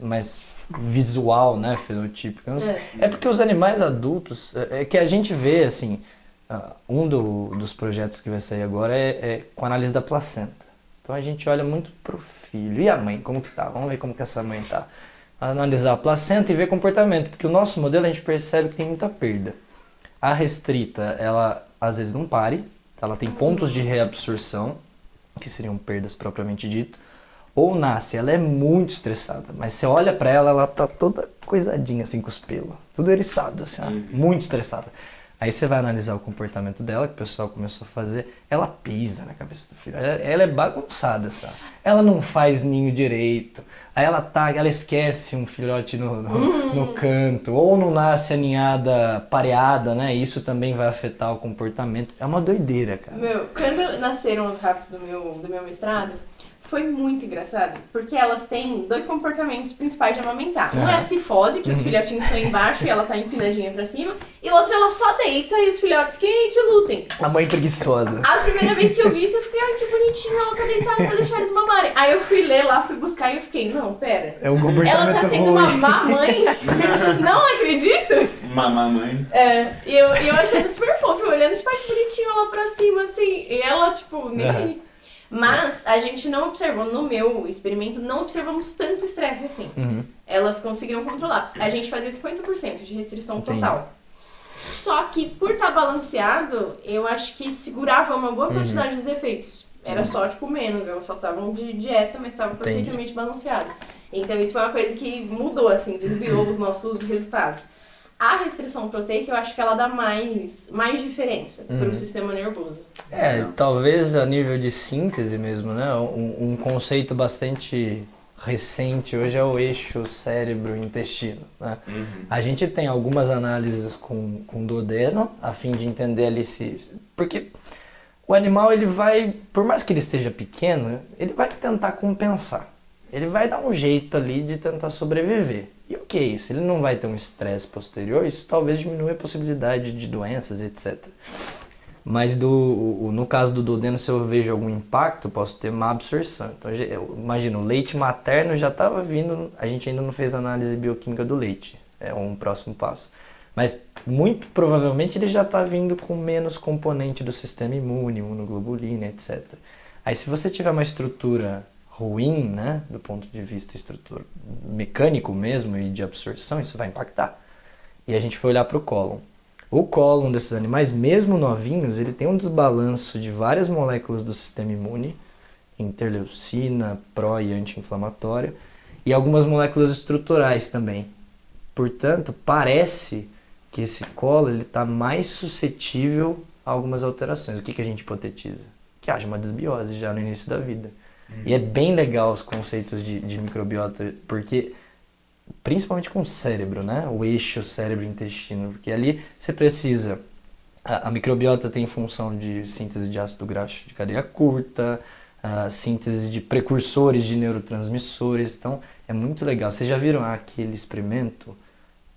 visual, né, fenotípica. É porque os animais adultos, é que a gente vê, assim, um dos projetos que vai sair agora é com análise da placenta. Então a gente olha muito pro filho. E a mãe, como que tá? Vamos ver como que essa mãe tá. Analisar a placenta e ver comportamento, porque o nosso modelo a gente percebe que tem muita perda. A restrita, ela às vezes não pare, ela tem pontos de reabsorção, que seriam perdas propriamente dito. Ou nasce, ela é muito estressada, mas você olha pra ela, ela tá toda coisadinha assim com os pelos, tudo eriçado assim, muito estressada. Aí você vai analisar o comportamento dela, que o pessoal começou a fazer, ela pisa na cabeça do filho, ela é bagunçada, sabe? Ela não faz ninho direito, aí ela esquece um filhote no canto, ou não nasce a ninhada pareada, né? Isso também vai afetar o comportamento. É uma doideira, cara. Meu, quando nasceram os ratos do meu mestrado, foi muito engraçado, porque elas têm 2 comportamentos principais de amamentar. Um é a cifose, que os filhotinhos estão embaixo e ela tá empinadinha pra cima, e o outro ela só deita e os filhotes que lutem. A mãe preguiçosa. A primeira vez que eu vi isso, eu fiquei, ai, que bonitinha, ela tá deitada pra deixar eles mamarem. Aí eu fui ler lá, fui buscar e eu fiquei, não, pera. É um comportamento Ela tá sendo uma má mãe? Não acredito? Mamãe. E eu achando super fofo, olhando, tipo, ai, que bonitinho ela pra cima, assim. E ela, tipo, nem aí. Mas a gente não observou, no meu experimento, não observamos tanto estresse assim. Elas conseguiram controlar. A gente fazia 50% de restrição total. Só que por estar balanceado, eu acho que segurava uma boa quantidade dos efeitos. Era só, tipo, menos. Elas só estavam de dieta, mas estava perfeitamente balanceado. Então isso foi uma coisa que mudou, assim, desviou os nossos resultados. A restrição proteica, eu acho que ela dá mais diferença para o sistema nervoso. Talvez a nível de síntese mesmo, né? Um conceito bastante recente hoje é o eixo cérebro-intestino, né? A gente tem algumas análises com duodeno, a fim de entender ali porque o animal, ele vai, por mais que ele esteja pequeno, ele vai tentar compensar. Ele vai dar um jeito ali de tentar sobreviver. E o que é isso? Ele não vai ter um estresse posterior, isso talvez diminua a possibilidade de doenças, etc. Mas no caso do duodeno, se eu vejo algum impacto, posso ter má absorção. Então, imagina, o leite materno já estava vindo, a gente ainda não fez análise bioquímica do leite, é um próximo passo. Mas muito provavelmente ele já está vindo com menos componente do sistema imune, imunoglobulina, etc. Aí se você tiver uma estrutura ruim, né, do ponto de vista estrutura mecânico mesmo e de absorção, isso vai impactar. E a gente foi olhar para o cólon. O cólon desses animais, mesmo novinhos, ele tem um desbalanço de várias moléculas do sistema imune, interleucina, pró e anti-inflamatório, e algumas moléculas estruturais também. Portanto, parece que esse cólon está mais suscetível a algumas alterações. O que a gente hipotetiza? Que haja uma desbiose já no início da vida. E é bem legal os conceitos de microbiota, porque principalmente com o cérebro, né? O eixo cérebro-intestino, porque ali você precisa... A microbiota tem função de síntese de ácido graxo de cadeia curta, síntese de precursores de neurotransmissores, então é muito legal. Vocês já viram aquele experimento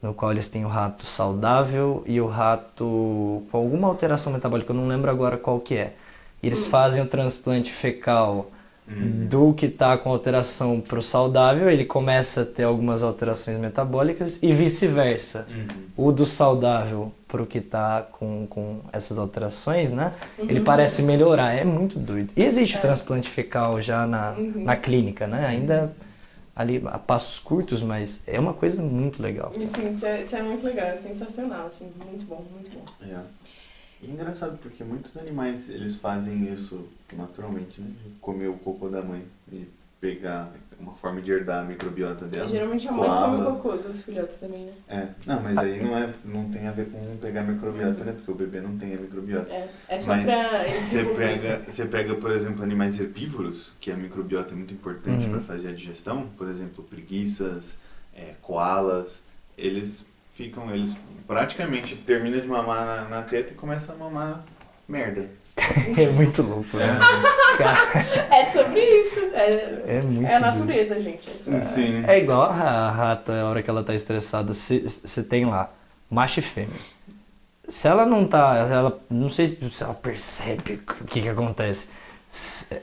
no qual eles têm o rato saudável e o rato com alguma alteração metabólica, eu não lembro agora qual que é. E eles fazem o transplante fecal do que está com alteração para o saudável, ele começa a ter algumas alterações metabólicas e vice-versa. O do saudável para o que está com essas alterações, né? Ele parece melhorar, é muito doido. E existe o transplante fecal já na clínica, né? Ainda ali a passos curtos, mas é uma coisa muito legal. E sim, isso é muito legal, é sensacional, assim, muito bom, muito bom. E é engraçado porque muitos animais, eles fazem isso naturalmente, né? De comer o cocô da mãe e pegar uma forma de herdar a microbiota dela. Geralmente a mãe come o cocô dos filhotes também, né? Não, mas aí não tem a ver com pegar a microbiota, né? Porque o bebê não tem a microbiota. É só mas pra ele você pega, por exemplo, animais herbívoros, que a microbiota é muito importante para fazer a digestão, por exemplo, preguiças, koalas, eles praticamente terminam de mamar na teta e começam a mamar merda. É muito louco, né? É sobre isso. É muito a natureza, gente. Sim. É igual a rata, a hora que ela tá estressada, você tem lá, macho e fêmea. Se ela não tá, não sei se ela percebe o que acontece.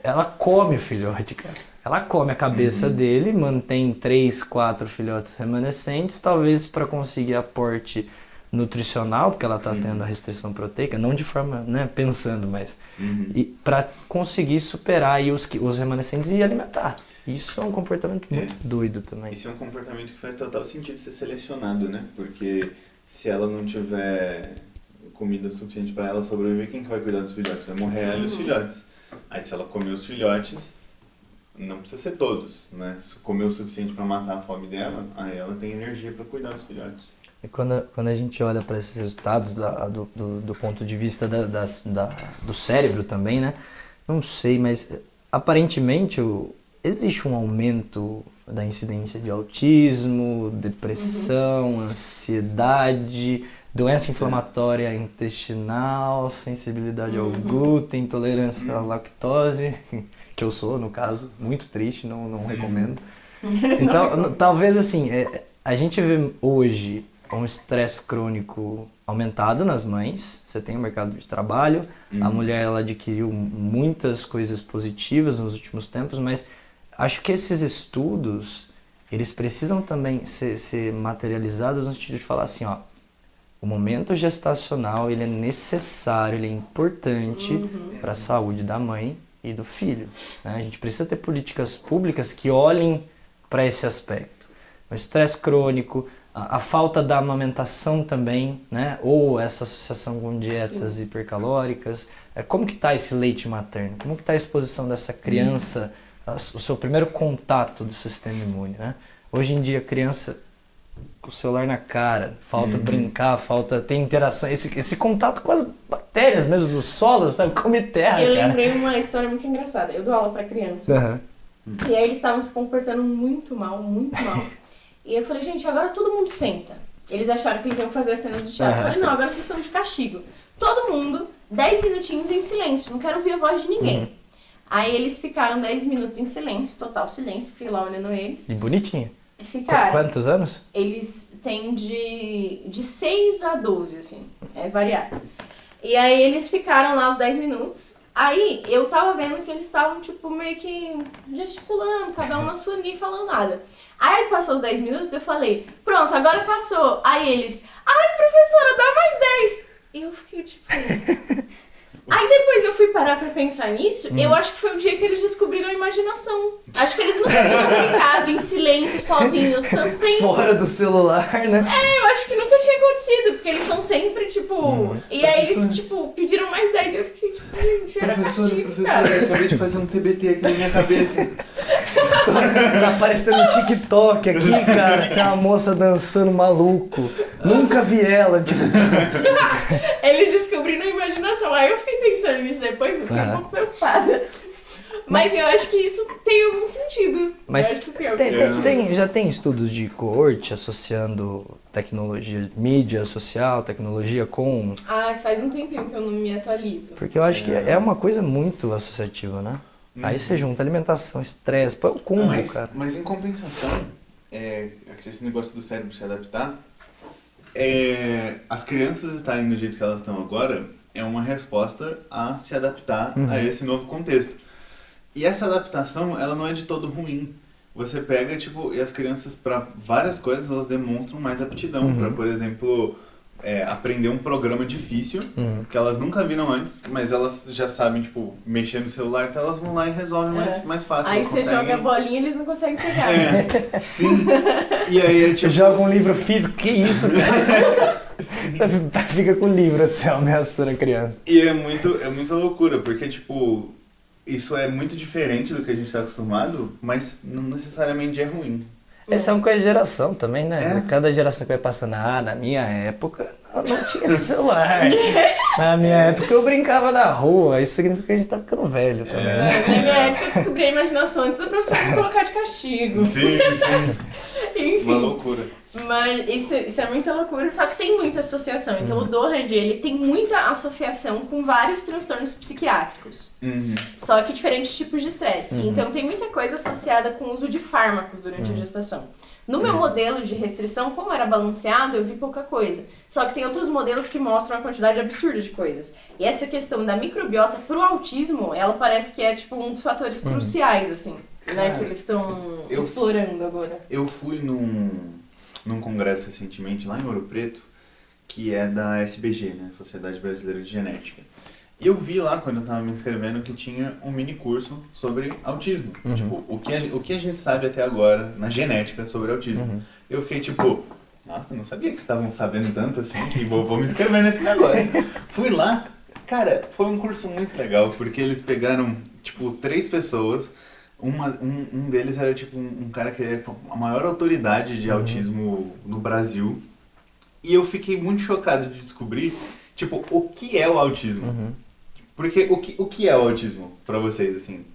Ela come o filhote, cara. Ela come a cabeça dele, mantém 3, 4 filhotes remanescentes, talvez para conseguir aporte nutricional, porque ela está tendo a restrição proteica, não de forma, né, pensando, mas e para conseguir superar aí os remanescentes e alimentar. Isso é um comportamento muito doido também. Isso é um comportamento que faz total sentido ser selecionado, né? Porque se ela não tiver comida suficiente para ela sobreviver, quem que vai cuidar dos filhotes? Vai morrer ela e os filhotes. Aí se ela comer os filhotes, não precisa ser todos, né? Se comer o suficiente para matar a fome dela, aí ela tem energia para cuidar dos filhotes. Quando a gente olha para esses resultados do ponto de vista do cérebro também, né? Não sei, mas aparentemente existe um aumento da incidência de autismo, depressão, ansiedade, doença inflamatória intestinal, sensibilidade ao glúten, intolerância à lactose, que eu sou, no caso, muito triste, não recomendo. Então, talvez assim, a gente vê hoje um estresse crônico aumentado nas mães. Você tem o mercado de trabalho, a mulher ela adquiriu muitas coisas positivas nos últimos tempos, mas acho que esses estudos, eles precisam também ser materializados no sentido de falar assim, ó, o momento gestacional ele é necessário, ele é importante para a saúde da mãe e do filho, né? A gente precisa ter políticas públicas que olhem para esse aspecto. O estresse crônico, a falta da amamentação também, né? Ou essa associação com dietas hipercalóricas. Como que está esse leite materno? Como que está a exposição dessa criança, o seu primeiro contato do sistema imune, né? Hoje em dia, a criança com o celular na cara, falta brincar, falta ter interação, esse contato com as bactérias mesmo do solo, sabe? Come terra, Eu cara. lembrei uma história muito engraçada. Eu dou aula pra criança. E aí eles estavam se comportando muito mal, muito mal. E eu falei, gente, agora todo mundo senta. Eles acharam que eles iam fazer as cenas do teatro. Eu falei, não, agora vocês estão de castigo. Todo mundo, 10 minutinhos em silêncio, não quero ouvir a voz de ninguém. Aí eles ficaram 10 minutos em silêncio, total silêncio, fiquei lá olhando eles. E bonitinho. Ficaram. Quantos anos? Eles têm de 6 a 12, assim, é variável. E aí eles ficaram lá os 10 minutos. Aí eu tava vendo que eles estavam, tipo, meio que gesticulando, cada um na sua, ninguém falando nada. Aí passou os 10 minutos, eu falei, pronto, agora passou. Aí eles, ai, professora, dá mais 10. E eu fiquei, tipo... Aí depois eu fui parar pra pensar nisso, eu acho que foi o dia que eles descobriram a imaginação. Acho que eles nunca tinham ficado em silêncio, sozinhos, tanto tempo. Fora do celular, né? Eu acho que nunca tinha acontecido, porque eles estão sempre, tipo... E aí eles, tipo, pediram mais 10. Eu fiquei, tipo, gente, era castigo, cara. Eu acabei de fazer um TBT aqui na minha cabeça. Tá aparecendo no TikTok aqui, cara. Tem uma moça dançando maluco. Nunca vi ela, tipo... Eles descobriram a imaginação. Aí eu fiquei pensando nisso depois, eu fiquei um pouco preocupada. Mas eu acho que isso tem algum sentido. Mas eu acho que tem algum sentido. já tem estudos de coorte associando tecnologia, mídia social, tecnologia com... Ai, faz um tempinho que eu não me atualizo. Porque eu acho que é uma coisa muito associativa, né? Aí você junta alimentação, estresse, põe o combo, cara. Mas em compensação, esse negócio do cérebro se adaptar, as crianças estarem do jeito que elas estão agora é uma resposta a se adaptar a esse novo contexto. E essa adaptação, ela não é de todo ruim. Você pega, tipo, e as crianças, para várias coisas, elas demonstram mais aptidão. Para, por exemplo, aprender um programa difícil, que elas nunca viram antes, mas elas já sabem, tipo, mexer no celular, então elas vão lá e resolvem mais fácil. Aí elas você conseguem... joga a bolinha e eles não conseguem pegar. Sim. E aí tipo... Joga um livro físico, que isso, cara? Fica com o livro assim, ameaçando a criança. E é muita loucura, porque, tipo, isso é muito diferente do que a gente está acostumado, mas não necessariamente é ruim. Essa é uma coisa de geração também, né? Cada geração que vai passando, na minha época não tinha esse celular. Na minha época eu brincava na rua, isso significa que a gente tá ficando velho também, né? Na minha época eu descobri a imaginação antes da professora me colocar de castigo. Sim. Enfim. Uma loucura. Mas isso é muita loucura, só que tem muita associação. Então o Doherty, ele tem muita associação com vários transtornos psiquiátricos. Só que diferentes tipos de estresse. Então tem muita coisa associada com o uso de fármacos durante a gestação. No meu modelo de restrição, como era balanceado, eu vi pouca coisa. Só que tem outros modelos que mostram uma quantidade absurda de coisas. E essa questão da microbiota pro autismo, ela parece que é tipo um dos fatores cruciais, assim, né, que eles estão explorando agora. Eu fui num congresso recentemente lá em Ouro Preto, que é da SBG, né, Sociedade Brasileira de Genética. E eu vi lá, quando eu estava me inscrevendo, que tinha um mini curso sobre autismo. Tipo, o que a gente sabe até agora na genética sobre autismo. Eu fiquei tipo, nossa, eu não sabia que estavam sabendo tanto assim, que vou me inscrever nesse negócio. Fui lá, cara, foi um curso muito legal, porque eles pegaram, tipo, 3 pessoas. Um deles era tipo um cara que é a maior autoridade de autismo no Brasil. E eu fiquei muito chocado de descobrir, tipo, o que é o autismo. Porque o que é o autismo pra vocês, assim?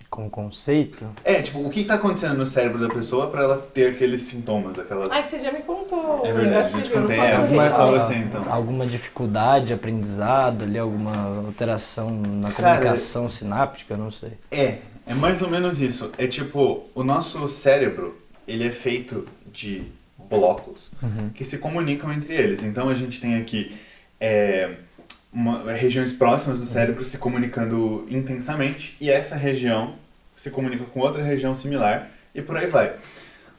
Com conceito? Tipo, o que tá acontecendo no cérebro da pessoa pra ela ter aqueles sintomas, aquelas... Ai, que você já me contou. É verdade, eu te não contei, posso mas só responder. você, então. Alguma dificuldade, aprendizado ali, alguma alteração na comunicação sináptica, não sei. É mais ou menos isso. É tipo, o nosso cérebro, ele é feito de blocos que se comunicam entre eles. Então a gente tem aqui regiões próximas do cérebro se comunicando intensamente e essa região se comunica com outra região similar e por aí vai.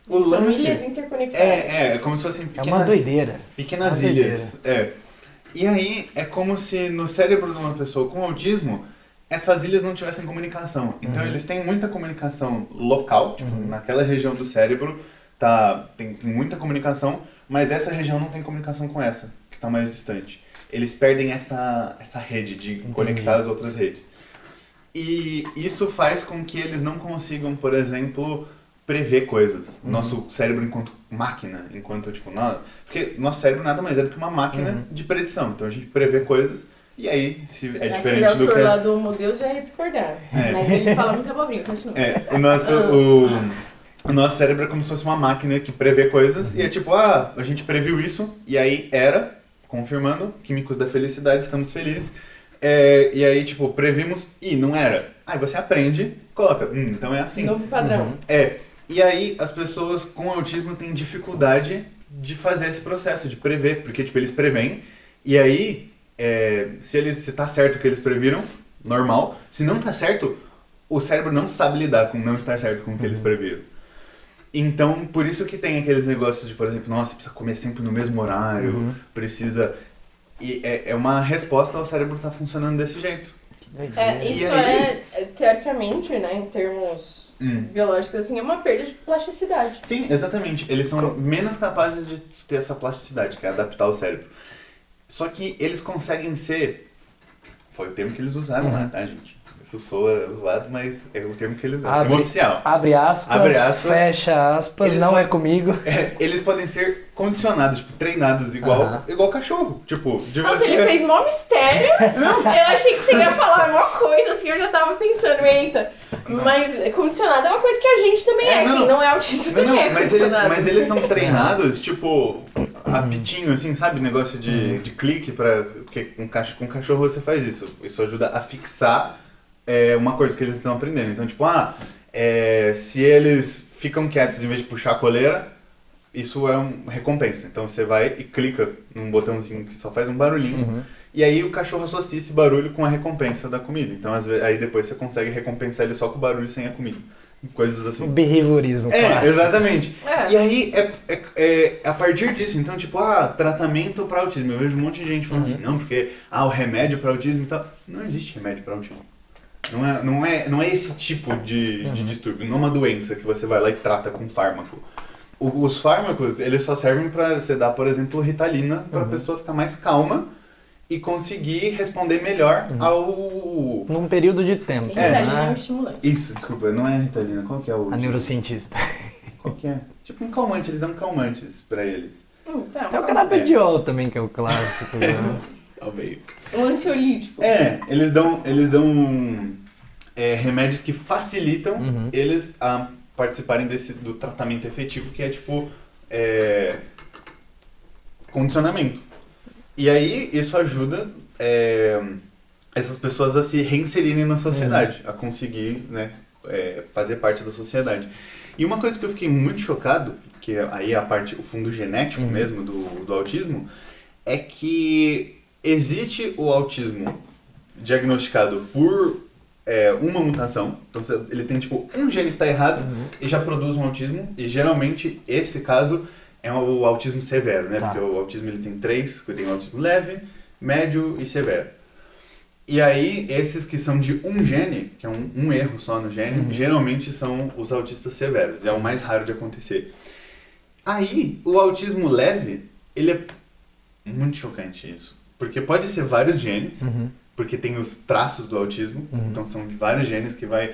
O São lance ilhas interconectadas. é como se fossem É uma doideira. pequenas Uma ilhas. E aí é como se no cérebro de uma pessoa com autismo essas ilhas não tivessem comunicação. Então eles têm muita comunicação local, tipo, naquela região do cérebro tem muita comunicação, mas essa região não tem comunicação com essa, que está mais distante. Eles perdem essa rede de conectar as outras redes. E isso faz com que eles não consigam, por exemplo, prever coisas. Nosso cérebro enquanto máquina, porque nosso cérebro nada mais é do que uma máquina de predição. Então a gente prevê coisas e aí se é diferente Aquele do autor que... lá do Homo Deus já ia discordar. Mas ele fala muita abobrinha, continua. O nosso cérebro é como se fosse uma máquina que prevê coisas e é tipo, a gente previu isso e aí confirmando, químicos da felicidade, estamos felizes. E aí, tipo, previmos e não era. Aí você aprende, coloca, então é assim. Novo padrão. E aí as pessoas com autismo têm dificuldade de fazer esse processo, de prever, porque tipo, eles preveem e aí, se tá certo o que eles previram, normal. Se não tá certo, o cérebro não sabe lidar com não estar certo com o que eles previram. Então, por isso que tem aqueles negócios de, por exemplo, nossa, precisa comer sempre no mesmo horário, precisa... E é uma resposta ao cérebro estar funcionando desse jeito. Isso E aí? teoricamente, né, em termos biológicos, assim, é uma perda de plasticidade. Sim, exatamente. Eles são menos capazes de ter essa plasticidade, que é adaptar o cérebro. Só que eles conseguem ser... Foi o termo que eles usaram lá, tá, gente? Isso soa zoado, mas é o termo que eles usam. É o termo oficial. Abre aspas, fecha aspas, Eles não podem- é comigo. Eles podem ser condicionados, tipo, treinados igual cachorro. Tipo, de Nossa, você... ele fez mó mistério. Eu achei que você ia falar uma coisa, assim, eu já tava pensando, eita. Mas condicionado é uma coisa que a gente também quem não é autista também é mas condicionado. mas eles são treinados, tipo, rapidinho, assim, sabe? Negócio de clique pra... Porque com cachorro você faz isso. Isso ajuda a fixar uma coisa que eles estão aprendendo. Então, tipo, se eles ficam quietos em vez de puxar a coleira, isso é uma recompensa. Então você vai e clica num botãozinho que só faz um barulhinho. E aí o cachorro associa esse barulho com a recompensa da comida. Então às vezes, aí depois você consegue recompensar ele só com o barulho sem a comida. Coisas assim. O behaviorismo clássico. Exatamente. E aí a partir disso, então tipo, tratamento para autismo. Eu vejo um monte de gente falando assim, não, porque o remédio para autismo e tal. Não existe remédio para autismo. Não é esse tipo de distúrbio, não é uma doença que você vai lá e trata com fármaco. Os fármacos, eles só servem para você dar, por exemplo, Ritalina, para a pessoa ficar mais calma e conseguir responder melhor ao... Num período de tempo. Ritalina é um estimulante. Isso, desculpa, não é Ritalina, qual que é o... A neurocientista. Qual que é? Tipo um calmante, eles dão calmantes para eles. Tem o canabidiol também, que é o clássico. Né? Talvez. Um ansiolítico. Eles dão remédios que facilitam eles a participarem do tratamento efetivo, que é tipo condicionamento. E aí isso ajuda essas pessoas a se reinserirem na sociedade, a conseguir, né, fazer parte da sociedade. E uma coisa que eu fiquei muito chocado, que aí é o fundo genético mesmo do autismo, é que existe o autismo diagnosticado por uma mutação. Então ele tem tipo um gene que está errado e já produz um autismo. E geralmente esse caso é o autismo severo, né? Porque o autismo ele tem três, tem o autismo leve, médio e severo. E aí esses que são de um gene, que é um erro só no gene, geralmente são os autistas severos. É o mais raro de acontecer. Aí o autismo leve, ele é muito chocante isso. Porque pode ser vários genes, porque tem os traços do autismo, então são vários genes que vai...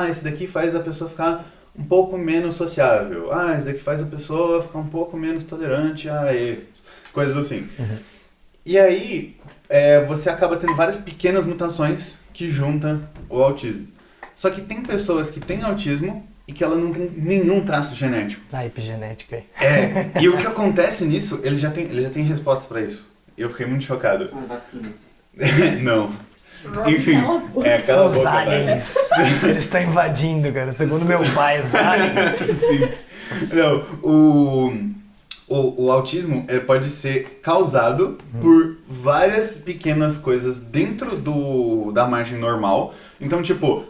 esse daqui faz a pessoa ficar um pouco menos sociável. Esse daqui faz a pessoa ficar um pouco menos tolerante a erros. coisas assim. E aí, você acaba tendo várias pequenas mutações que juntam o autismo. Só que tem pessoas que têm autismo e que ela não tem nenhum traço genético. Epigenética aí. E o que acontece nisso, eles já têm resposta pra isso. Eu fiquei muito chocado. São vacinas. Não. Enfim, Cala a boca. cala a São os boca, vai. aliens. Eles estão invadindo, cara. Segundo meu pai, os aliens. Sim. Não, o autismo pode ser causado por várias pequenas coisas dentro da margem normal. Então, tipo,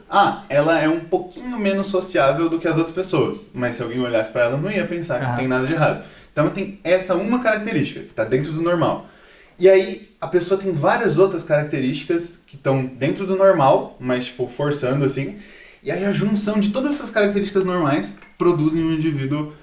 ela é um pouquinho menos sociável do que as outras pessoas. Mas se alguém olhasse pra ela, não ia pensar que tem nada de errado. Então tem essa uma característica, que tá dentro do normal. E aí, a pessoa tem várias outras características que estão dentro do normal, mas, tipo, forçando, assim. E aí, a junção de todas essas características normais produzem um indivíduo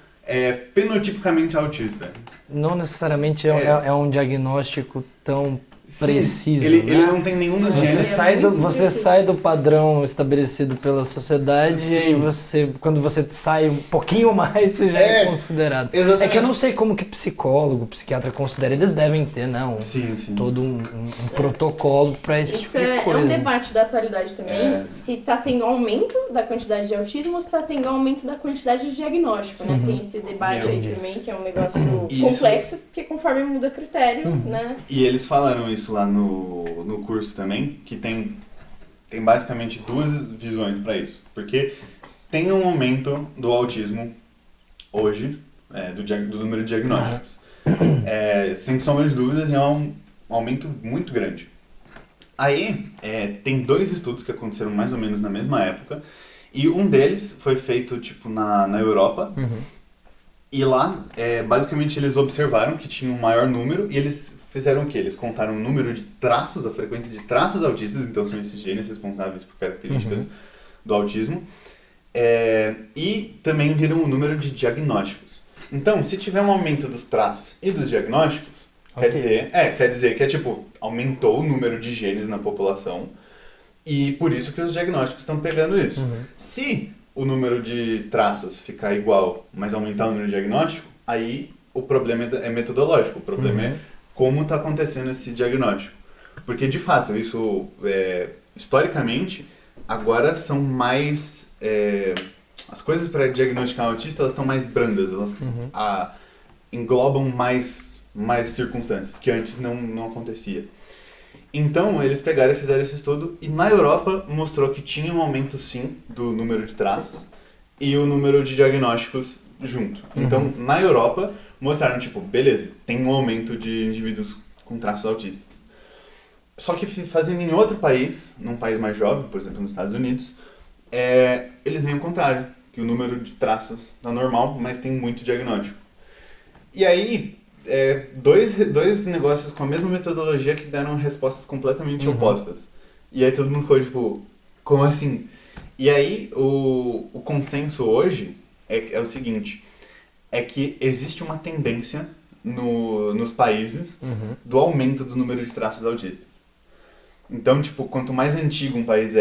fenotipicamente autista. Não necessariamente é um diagnóstico tão preciso, ele, né? ele não tem nenhum dos Você genes. sai do padrão estabelecido pela sociedade Sim. e aí quando você sai um pouquinho mais, você já é considerado. Exatamente. É que eu não sei como que psicólogo, psiquiatra considera. Eles devem ter, né? Sim. Todo um protocolo para esse Isso tipo de é coisa. um debate da atualidade também, se tá tendo aumento da quantidade de autismo ou se tá tendo aumento da quantidade de diagnóstico, né? Tem esse debate aí Entendi. também, que é um negócio Isso. complexo, porque conforme muda critério, né? E eles falaram isso lá no curso também, que tem basicamente duas visões para isso. Porque tem um aumento do autismo hoje, do número de diagnósticos. Sem sombra de dúvidas, é um aumento muito grande. Aí, tem dois estudos que aconteceram mais ou menos na mesma época, e um deles foi feito tipo na Europa. E lá, basicamente, eles observaram que tinha um maior número e eles fizeram o quê? Eles contaram o número de traços, a frequência de traços autistas, então são esses genes responsáveis por características do autismo, e também viram o número de diagnósticos. Então, se tiver um aumento dos traços e dos diagnósticos, quer dizer que tipo, aumentou o número de genes na população e por isso que os diagnósticos estão pegando isso. Se o número de traços ficar igual, mas aumentar o número de diagnóstico, aí o problema é metodológico, o problema é como está acontecendo esse diagnóstico. Porque, de fato, isso, historicamente, agora são mais... as coisas para diagnosticar um autista, elas estão mais brandas, elas englobam mais circunstâncias, que antes não acontecia. Então, eles pegaram e fizeram esse estudo, e na Europa mostrou que tinha um aumento, sim, do número de traços e o número de diagnósticos junto. Então, na Europa, mostraram, tipo, beleza, tem um aumento de indivíduos com traços autistas. Só que fazendo em outro país, num país mais jovem, por exemplo, nos Estados Unidos, eles veem o contrário, que o número de traços tá normal, mas tem muito diagnóstico. E aí... dois negócios com a mesma metodologia que deram respostas completamente opostas. E aí todo mundo ficou tipo, como assim? E aí o consenso hoje é o seguinte, é que existe uma tendência nos países do aumento do número de traços autistas. Então, tipo, quanto mais antigo um país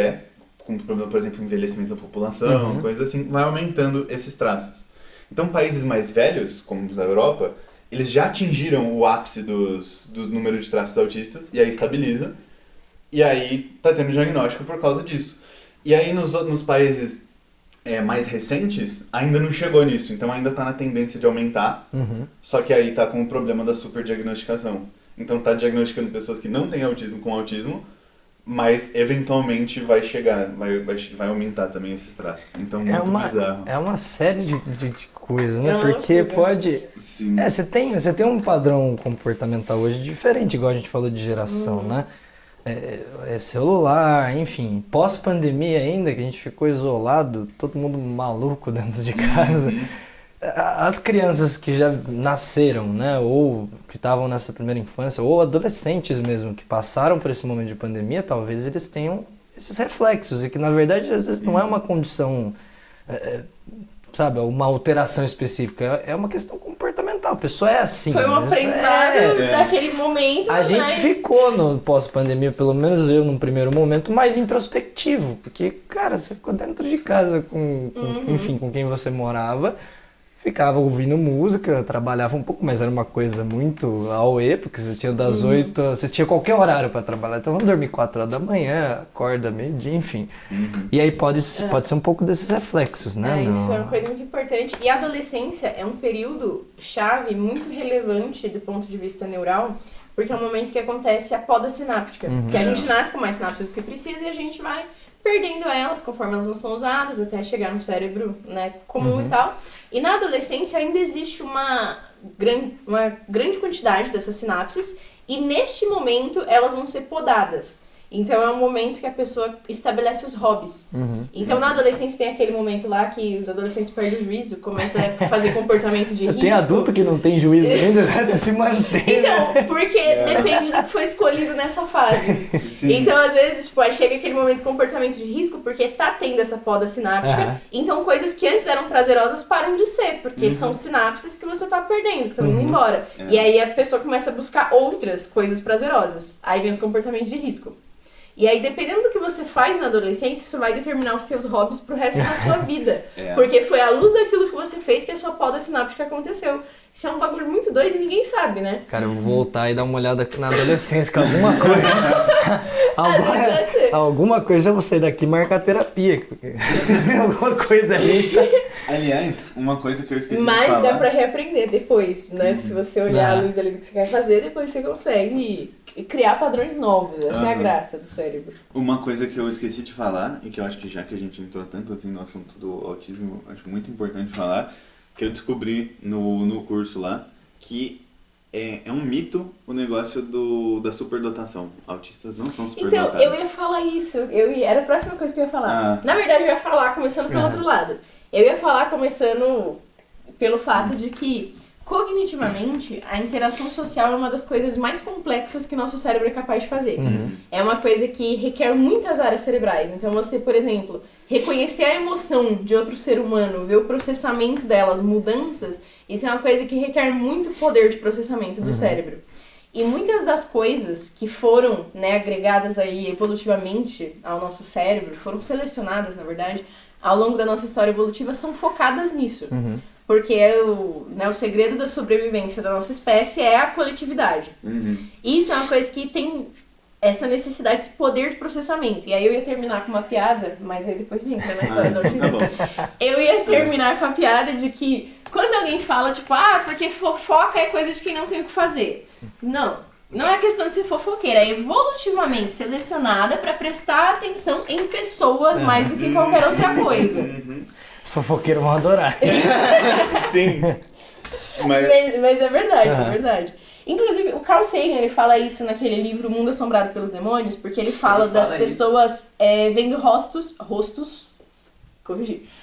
com problema, por exemplo, envelhecimento da população, coisas assim, vai aumentando esses traços. Então, países mais velhos, como os da Europa, eles já atingiram o ápice do número de traços autistas, e aí estabiliza, e aí tá tendo diagnóstico por causa disso. E aí nos países mais recentes, ainda não chegou nisso, então ainda tá na tendência de aumentar, só que aí tá com o problema da superdiagnosticação. Então tá diagnosticando pessoas que não têm autismo com autismo, mas eventualmente vai chegar, vai aumentar também esses traços. Então muito bizarro. É uma série de coisas, né? É uma Porque loucura. pode... Sim. Você tem um padrão comportamental hoje diferente, igual a gente falou de geração, né? Celular, enfim. Pós-pandemia ainda, que a gente ficou isolado, todo mundo maluco dentro de casa. As crianças que já nasceram, né, ou que estavam nessa primeira infância, ou adolescentes mesmo, que passaram por esse momento de pandemia, talvez eles tenham esses reflexos, e que na verdade às vezes não é uma condição, sabe, uma alteração específica, é uma questão comportamental, a pessoa é assim. Foi um aprendizado daquele momento, A gente ficou no pós-pandemia, pelo menos eu, num primeiro momento, mais introspectivo, porque, cara, você ficou dentro de casa com enfim, com quem você morava, ficava ouvindo música, trabalhava um pouco, mas era uma coisa muito auê, porque você tinha das 8, você tinha qualquer horário para trabalhar. Então vamos dormir 4 horas da manhã, acorda meio-dia, enfim. E aí pode ser um pouco desses reflexos, né? Isso é uma coisa muito importante. E a adolescência é um período chave muito relevante do ponto de vista neural, porque é um momento que acontece a poda sináptica. Porque a gente nasce com mais sinapses do que precisa e a gente vai perdendo elas conforme elas não são usadas até chegar no cérebro, né, comum e tal. E na adolescência ainda existe uma grande quantidade dessas sinapses e neste momento elas vão ser podadas. Então é um momento que a pessoa estabelece os hobbies. Então na adolescência tem aquele momento lá que os adolescentes perdem o juízo, começam a fazer comportamento de risco. Tem adulto que não tem juízo ainda, né? Se mantém. Então, porque depende do que foi escolhido nessa fase. Sim. Então, às vezes, tipo, aí chega aquele momento de comportamento de risco porque tá tendo essa poda sináptica. Então, coisas que antes eram prazerosas param de ser, porque são sinapses que você tá perdendo, que estão indo embora. E aí a pessoa começa a buscar outras coisas prazerosas. Aí vem os comportamentos de risco. E aí, dependendo do que você faz na adolescência, isso vai determinar os seus hobbies pro resto da sua vida. Porque foi à luz daquilo que você fez que a sua poda sináptica aconteceu. Isso é um bagulho muito doido e ninguém sabe, né? Cara, eu vou voltar e dar uma olhada na adolescência, que alguma coisa... alguma coisa eu vou sair daqui e marcar terapia. Porque alguma coisa aí... Aliás, uma coisa que eu esqueci de Mas falar... dá pra reaprender depois, né? Se você olhar a luz ali do que você quer fazer, depois você consegue criar padrões novos. Essa é a graça do cérebro. Uma coisa que eu esqueci de falar, e que eu acho que já que a gente entrou tanto assim no assunto do autismo, acho muito importante falar, que eu descobri no curso lá, que é um mito o negócio da superdotação. Autistas não são superdotados. Então, eu ia falar isso. Era a próxima coisa que eu ia falar. Na verdade, eu ia falar começando pelo outro lado. Eu ia falar começando pelo fato de que, cognitivamente, a interação social é uma das coisas mais complexas que nosso cérebro é capaz de fazer. É uma coisa que requer muitas áreas cerebrais. Então você, por exemplo, reconhecer a emoção de outro ser humano, ver o processamento delas, mudanças, isso é uma coisa que requer muito poder de processamento do cérebro. E muitas das coisas que foram, né, agregadas aí evolutivamente ao nosso cérebro, foram selecionadas, na verdade, ao longo da nossa história evolutiva, são focadas nisso. Porque o segredo da sobrevivência da nossa espécie é a coletividade. E isso é uma coisa que tem essa necessidade, esse poder de processamento. E aí eu ia terminar com uma piada, mas aí depois entra na história do autismo. Eu ia terminar com a piada de que quando alguém fala, tipo, porque fofoca é coisa de quem não tem o que fazer. Não é questão de ser fofoqueira, é evolutivamente selecionada para prestar atenção em pessoas mais do que qualquer outra coisa. Os fofoqueiros vão adorar. Sim. Mas é verdade, é verdade. Inclusive, o Carl Sagan, ele fala isso naquele livro O Mundo Assombrado pelos Demônios, porque ele fala das pessoas vendo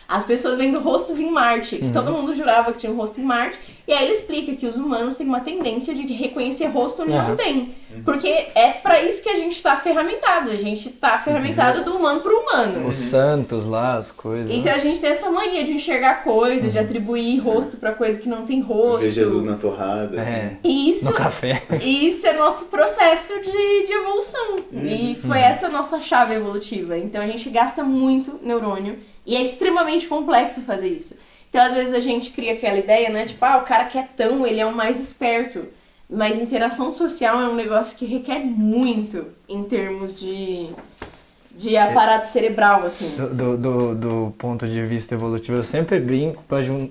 as pessoas vendo rostos em Marte, que todo mundo jurava que tinha um rosto em Marte, e aí ele explica que os humanos têm uma tendência de reconhecer rosto onde não tem. Porque é pra isso que a gente tá ferramentado, a gente tá ferramentado do humano pro humano. Os santos lá, as coisas. Então a gente tem essa mania de enxergar coisa, de atribuir rosto pra coisa que não tem rosto. Ver Jesus na torrada, assim. Isso, no café. Isso é nosso processo de evolução. E foi essa a nossa chave evolutiva. Então a gente gasta muito neurônio e é extremamente complexo fazer isso. Então às vezes a gente cria aquela ideia, né? Tipo, o cara quietão, ele é o mais esperto. Mas interação social é um negócio que requer muito em termos de aparato cerebral, assim. Do ponto de vista evolutivo, eu sempre brinco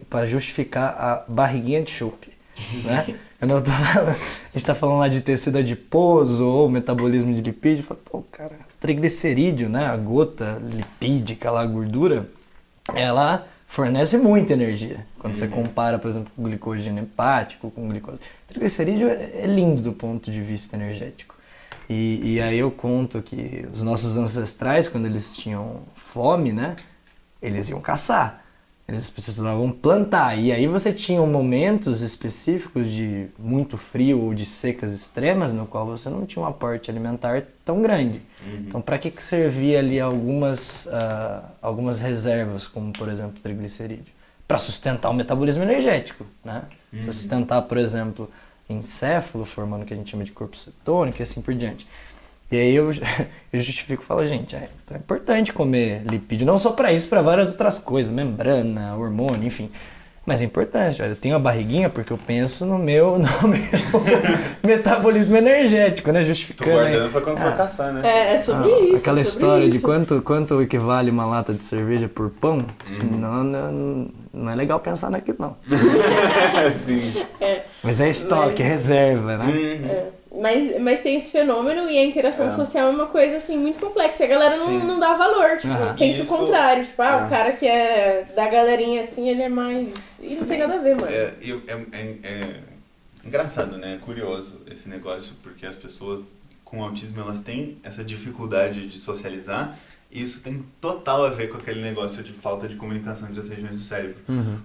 pra justificar a barriguinha de chope, né? Quando a gente tá falando lá de tecido adiposo ou metabolismo de lipídio, eu falo, cara, triglicerídeo, né? A gota lipídica lá, a gordura, ela fornece muita energia. Quando você compara, por exemplo, com glicogênio hepático, com glicose. Triglicerídeo é lindo do ponto de vista energético. E aí eu conto que os nossos ancestrais, quando eles tinham fome, né? Eles iam caçar. Eles precisavam plantar. E aí você tinha momentos específicos de muito frio ou de secas extremas, no qual você não tinha um aporte alimentar tão grande. Então, para que servia ali algumas reservas, como, por exemplo, triglicerídeo? Para sustentar o metabolismo energético, né? Você sustentar, por exemplo, encéfalo, formando o que a gente chama de corpo cetônico e assim por diante. E aí eu justifico e falo, gente, então é importante comer lipídio, não só para isso, para várias outras coisas, membrana, hormônio, enfim. Mas é importante, eu tenho a barriguinha porque eu penso no meu metabolismo energético, né? Tô Justificando. guardando pra quando for caçar, né? É sobre isso. Aquela é sobre história de isso. quanto equivale uma lata de cerveja por pão, não é legal pensar naquilo, não. Sim. Mas é estoque, é reserva, né? Mas tem esse fenômeno e a interação social é uma coisa assim muito complexa. A galera não dá valor, tipo, pensa Isso- o contrário. Tipo, o cara que é da galerinha assim, ele é mais. E não tem nada a ver, mano. É engraçado, né? É curioso esse negócio, porque as pessoas com autismo elas têm essa dificuldade de socializar. E isso tem total a ver com aquele negócio de falta de comunicação entre as regiões do cérebro.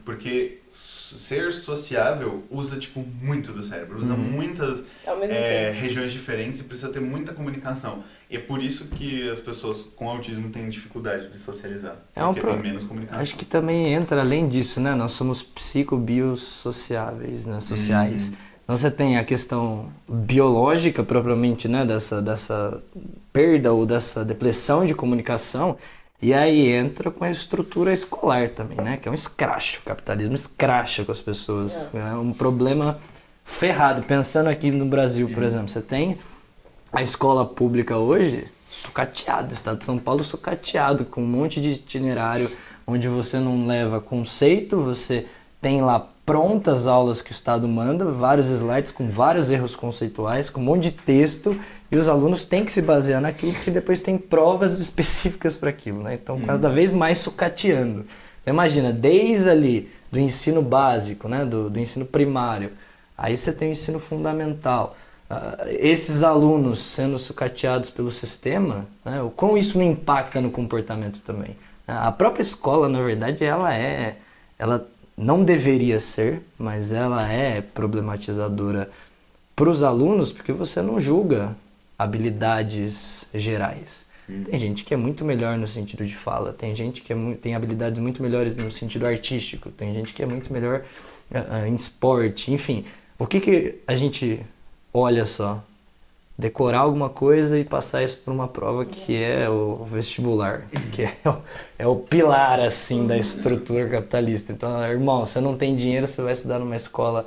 Porque ser sociável usa, tipo, muito do cérebro. Usa muitas Ao mesmo tempo. regiões diferentes e precisa ter muita comunicação. E é por isso que as pessoas com autismo têm dificuldade de socializar. Porque tem menos comunicação. Acho que também entra além disso, né? Nós somos psicobiosociáveis, né? Sociais. Então você tem a questão biológica propriamente, né? Dessa perda ou dessa depressão de comunicação. E aí entra com a estrutura escolar também, né? Que é um escracho. O capitalismo escracha com as pessoas. É um problema ferrado. Pensando aqui no Brasil, por exemplo, você tem a escola pública hoje sucateada. O estado de São Paulo sucateado, com um monte de itinerário onde você não leva conceito, você tem lá prontas aulas que o Estado manda, vários slides com vários erros conceituais, com um monte de texto, e os alunos têm que se basear naquilo, porque depois tem provas específicas para aquilo, né? Então, cada vez mais sucateando. Então, imagina, desde ali do ensino básico, né? do ensino primário, aí você tem o ensino fundamental. Esses alunos sendo sucateados pelo sistema, né? O quão isso não impacta no comportamento também. A própria escola, na verdade, ela não deveria ser, mas ela é problematizadora para os alunos porque você não julga habilidades gerais. Tem gente que é muito melhor no sentido de fala, tem gente que tem habilidades muito melhores no sentido artístico, tem gente que é muito melhor em esporte, enfim. O que a gente olha só? Decorar alguma coisa e passar isso por uma prova que é o vestibular, que é o pilar, assim, da estrutura capitalista. Então, irmão, você não tem dinheiro, você vai estudar numa escola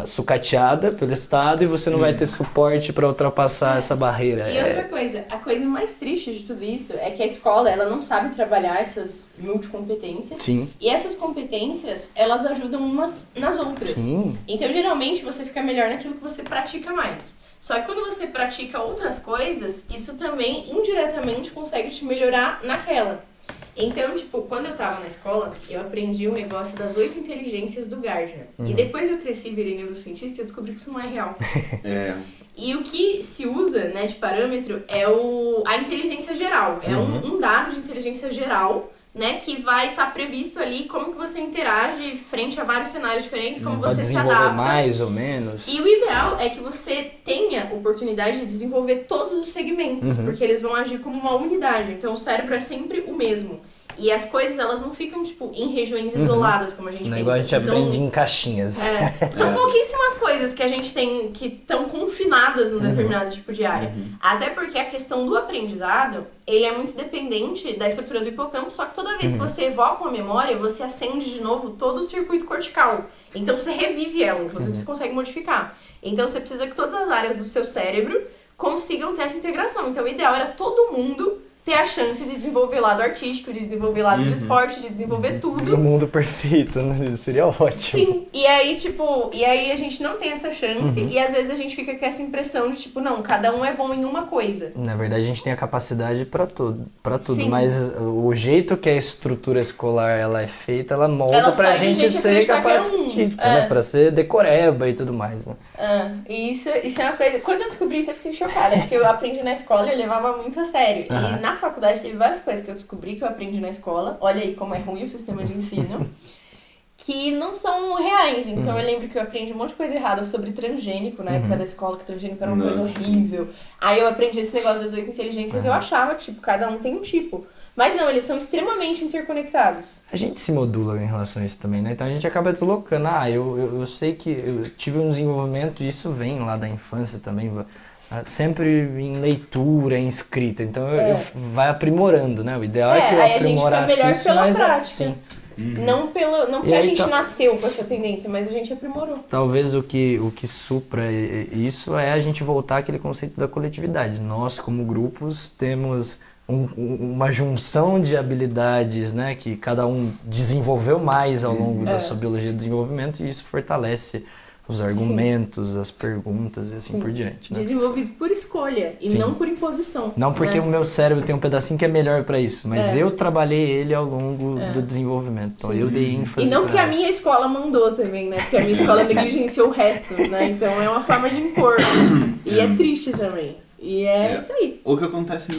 sucateada pelo Estado e você não vai ter suporte para ultrapassar essa barreira. E outra coisa, a coisa mais triste de tudo isso é que a escola, ela não sabe trabalhar essas multicompetências. Sim. E essas competências, elas ajudam umas nas outras. Sim. Então, geralmente, você fica melhor naquilo que você pratica mais. Só que quando você pratica outras coisas, isso também indiretamente consegue te melhorar naquela. Então, tipo, quando eu tava na escola, eu aprendi o negócio das 8 inteligências do Gardner. E depois eu cresci e virei neurocientista e eu descobri que isso não é real. E o que se usa, né, de parâmetro é a inteligência geral. É um dado de inteligência geral, né, que vai estar previsto ali como que você interage frente a vários cenários diferentes, como você se adapta. Mais ou menos. E o ideal é que você tenha oportunidade de desenvolver todos os segmentos, porque eles vão agir como uma unidade. Então o cérebro é sempre o mesmo. E as coisas, elas não ficam, tipo, em regiões isoladas, como a gente Não pensa. é igual a gente aprende em caixinhas. São pouquíssimas coisas que a gente tem que estão confinadas num determinado tipo de área. Até porque a questão do aprendizado, ele é muito dependente da estrutura do hipocampo, só que toda vez que você evoca uma memória, você acende de novo todo o circuito cortical. Então você revive ela, inclusive você consegue modificar. Então você precisa que todas as áreas do seu cérebro consigam ter essa integração. Então o ideal era todo mundo ter a chance de desenvolver lado artístico, de desenvolver lado de esporte, de desenvolver tudo. No mundo perfeito, né? Seria ótimo. Sim, e aí, tipo, a gente não tem essa chance e às vezes a gente fica com essa impressão de, tipo, não, cada um é bom em uma coisa. Na verdade, a gente tem a capacidade para tudo, Sim. mas o jeito que a estrutura escolar ela é feita, ela molda Ela pra faz a gente gente ser acreditar que é capacitista, né? Pra ser decoreba e tudo mais, né? E isso é uma coisa... Quando eu descobri isso, eu fiquei chocada, porque eu aprendi na escola e eu levava muito a sério. E na faculdade teve várias coisas que eu descobri que eu aprendi na escola. Olha aí como é ruim o sistema de ensino. Que não são reais. Então eu lembro que eu aprendi um monte de coisa errada sobre transgênico na época da escola, que transgênico era uma coisa horrível. Aí eu aprendi esse negócio das 8 inteligências e eu achava que, tipo, cada um tem um tipo. Mas não, eles são extremamente interconectados. A gente se modula em relação a isso também, né? Então a gente acaba deslocando. Eu sei que eu tive um desenvolvimento e isso vem lá da infância também, sempre em leitura, em escrita. Então vai aprimorando, né? O ideal é que eu aí aprimorasse a gente vai melhor isso, pela mas prática. sim. Não porque E a aí gente tá- nasceu com essa tendência, mas a gente aprimorou. Talvez o que supra isso é a gente voltar àquele conceito da coletividade. Nós, como grupos, temos uma junção de habilidades, né, que cada um desenvolveu mais ao longo da sua biologia do desenvolvimento, e isso fortalece os argumentos, as perguntas e assim por diante. Né? Desenvolvido por escolha e Sim. não por imposição. Não porque né? o meu cérebro tem um pedacinho que é melhor para isso, mas eu trabalhei ele ao longo do desenvolvimento. Então eu dei ênfase. E não porque pra a minha escola mandou também, né? Porque a minha escola negligenciou o resto, né? Então é uma forma de impor. E é triste também. E é isso aí. O que acontece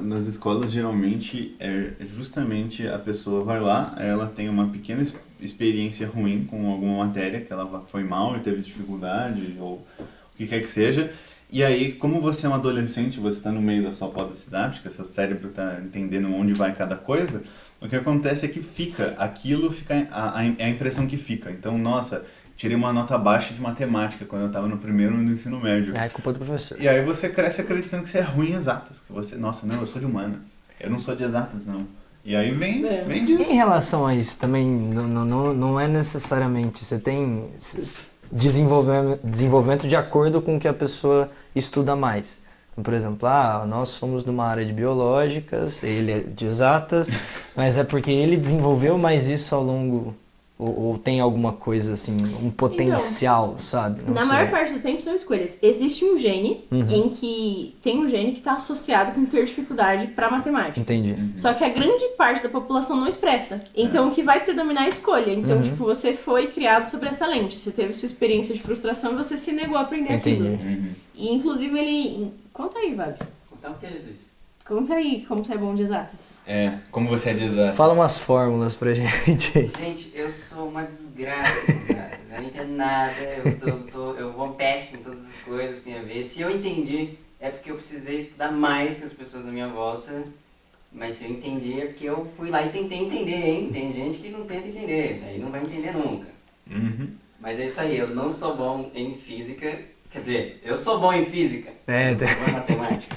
nas escolas geralmente é justamente a pessoa vai lá, ela tem uma pequena experiência ruim com alguma matéria, que ela foi mal e teve dificuldade, ou o que quer que seja, e aí, como você é um adolescente, você está no meio da sua poda sináptica, seu cérebro está entendendo onde vai cada coisa, o que acontece é que é a impressão que fica. Então, nossa, tirei uma nota baixa de matemática quando eu estava no primeiro ano do ensino médio. É culpa do professor. E aí você cresce acreditando que você é ruim em exatas. Que você, nossa, não, eu sou de humanas. Eu não sou de exatas, não. E aí vem disso. Em relação a isso, também não é necessariamente. Você tem desenvolvimento de acordo com o que a pessoa estuda mais. Então, por exemplo, nós somos numa área de biológicas, ele é de exatas, mas é porque ele desenvolveu mais isso ao longo. Ou tem alguma coisa assim, um potencial, sabe? Não Na sei. maior parte do tempo são escolhas. Existe um gene em que tem um gene que está associado com ter dificuldade para matemática. Entendi. Só que a grande parte da população não expressa. Então o que vai predominar é a escolha. Então, tipo, você foi criado sobre essa lente. Você teve sua experiência de frustração e você se negou a aprender Entendi. aquilo. E inclusive ele. Conta aí, Vabi. Contar o que é Jesus. Conta aí como você é bom de exatas. Como você é de exatas. Fala umas fórmulas pra gente. Gente, eu sou uma desgraça, cara. Eu não entendo nada, eu vou péssimo em todas as coisas que tem a ver. Se eu entendi, é porque eu precisei estudar mais que as pessoas da minha volta. Mas se eu entendi, é porque eu fui lá e tentei entender, hein? Tem gente que não tenta entender, aí não vai entender nunca. Mas é isso aí, eu não sou bom em física. Quer dizer, eu sou bom em física, eu sou bom em matemática.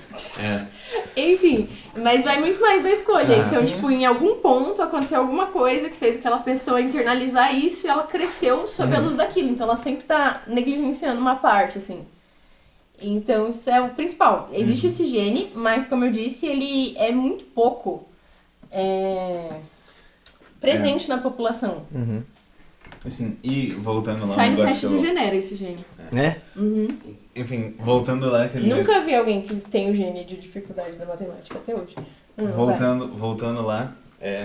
Enfim, mas vai muito mais da escolha. Então, tipo, em algum ponto aconteceu alguma coisa que fez aquela pessoa internalizar isso e ela cresceu sob a luz daquilo. Então ela sempre tá negligenciando uma parte, assim. Então isso é o principal. Existe esse gene, mas como eu disse, ele é muito pouco presente na população. Assim, e voltando lá Sai no negócio teste que do eu- Genera esse gene. Né? Enfim, voltando lá aquele... Nunca vi alguém que tem o gene de dificuldade da matemática até hoje. Voltando lá,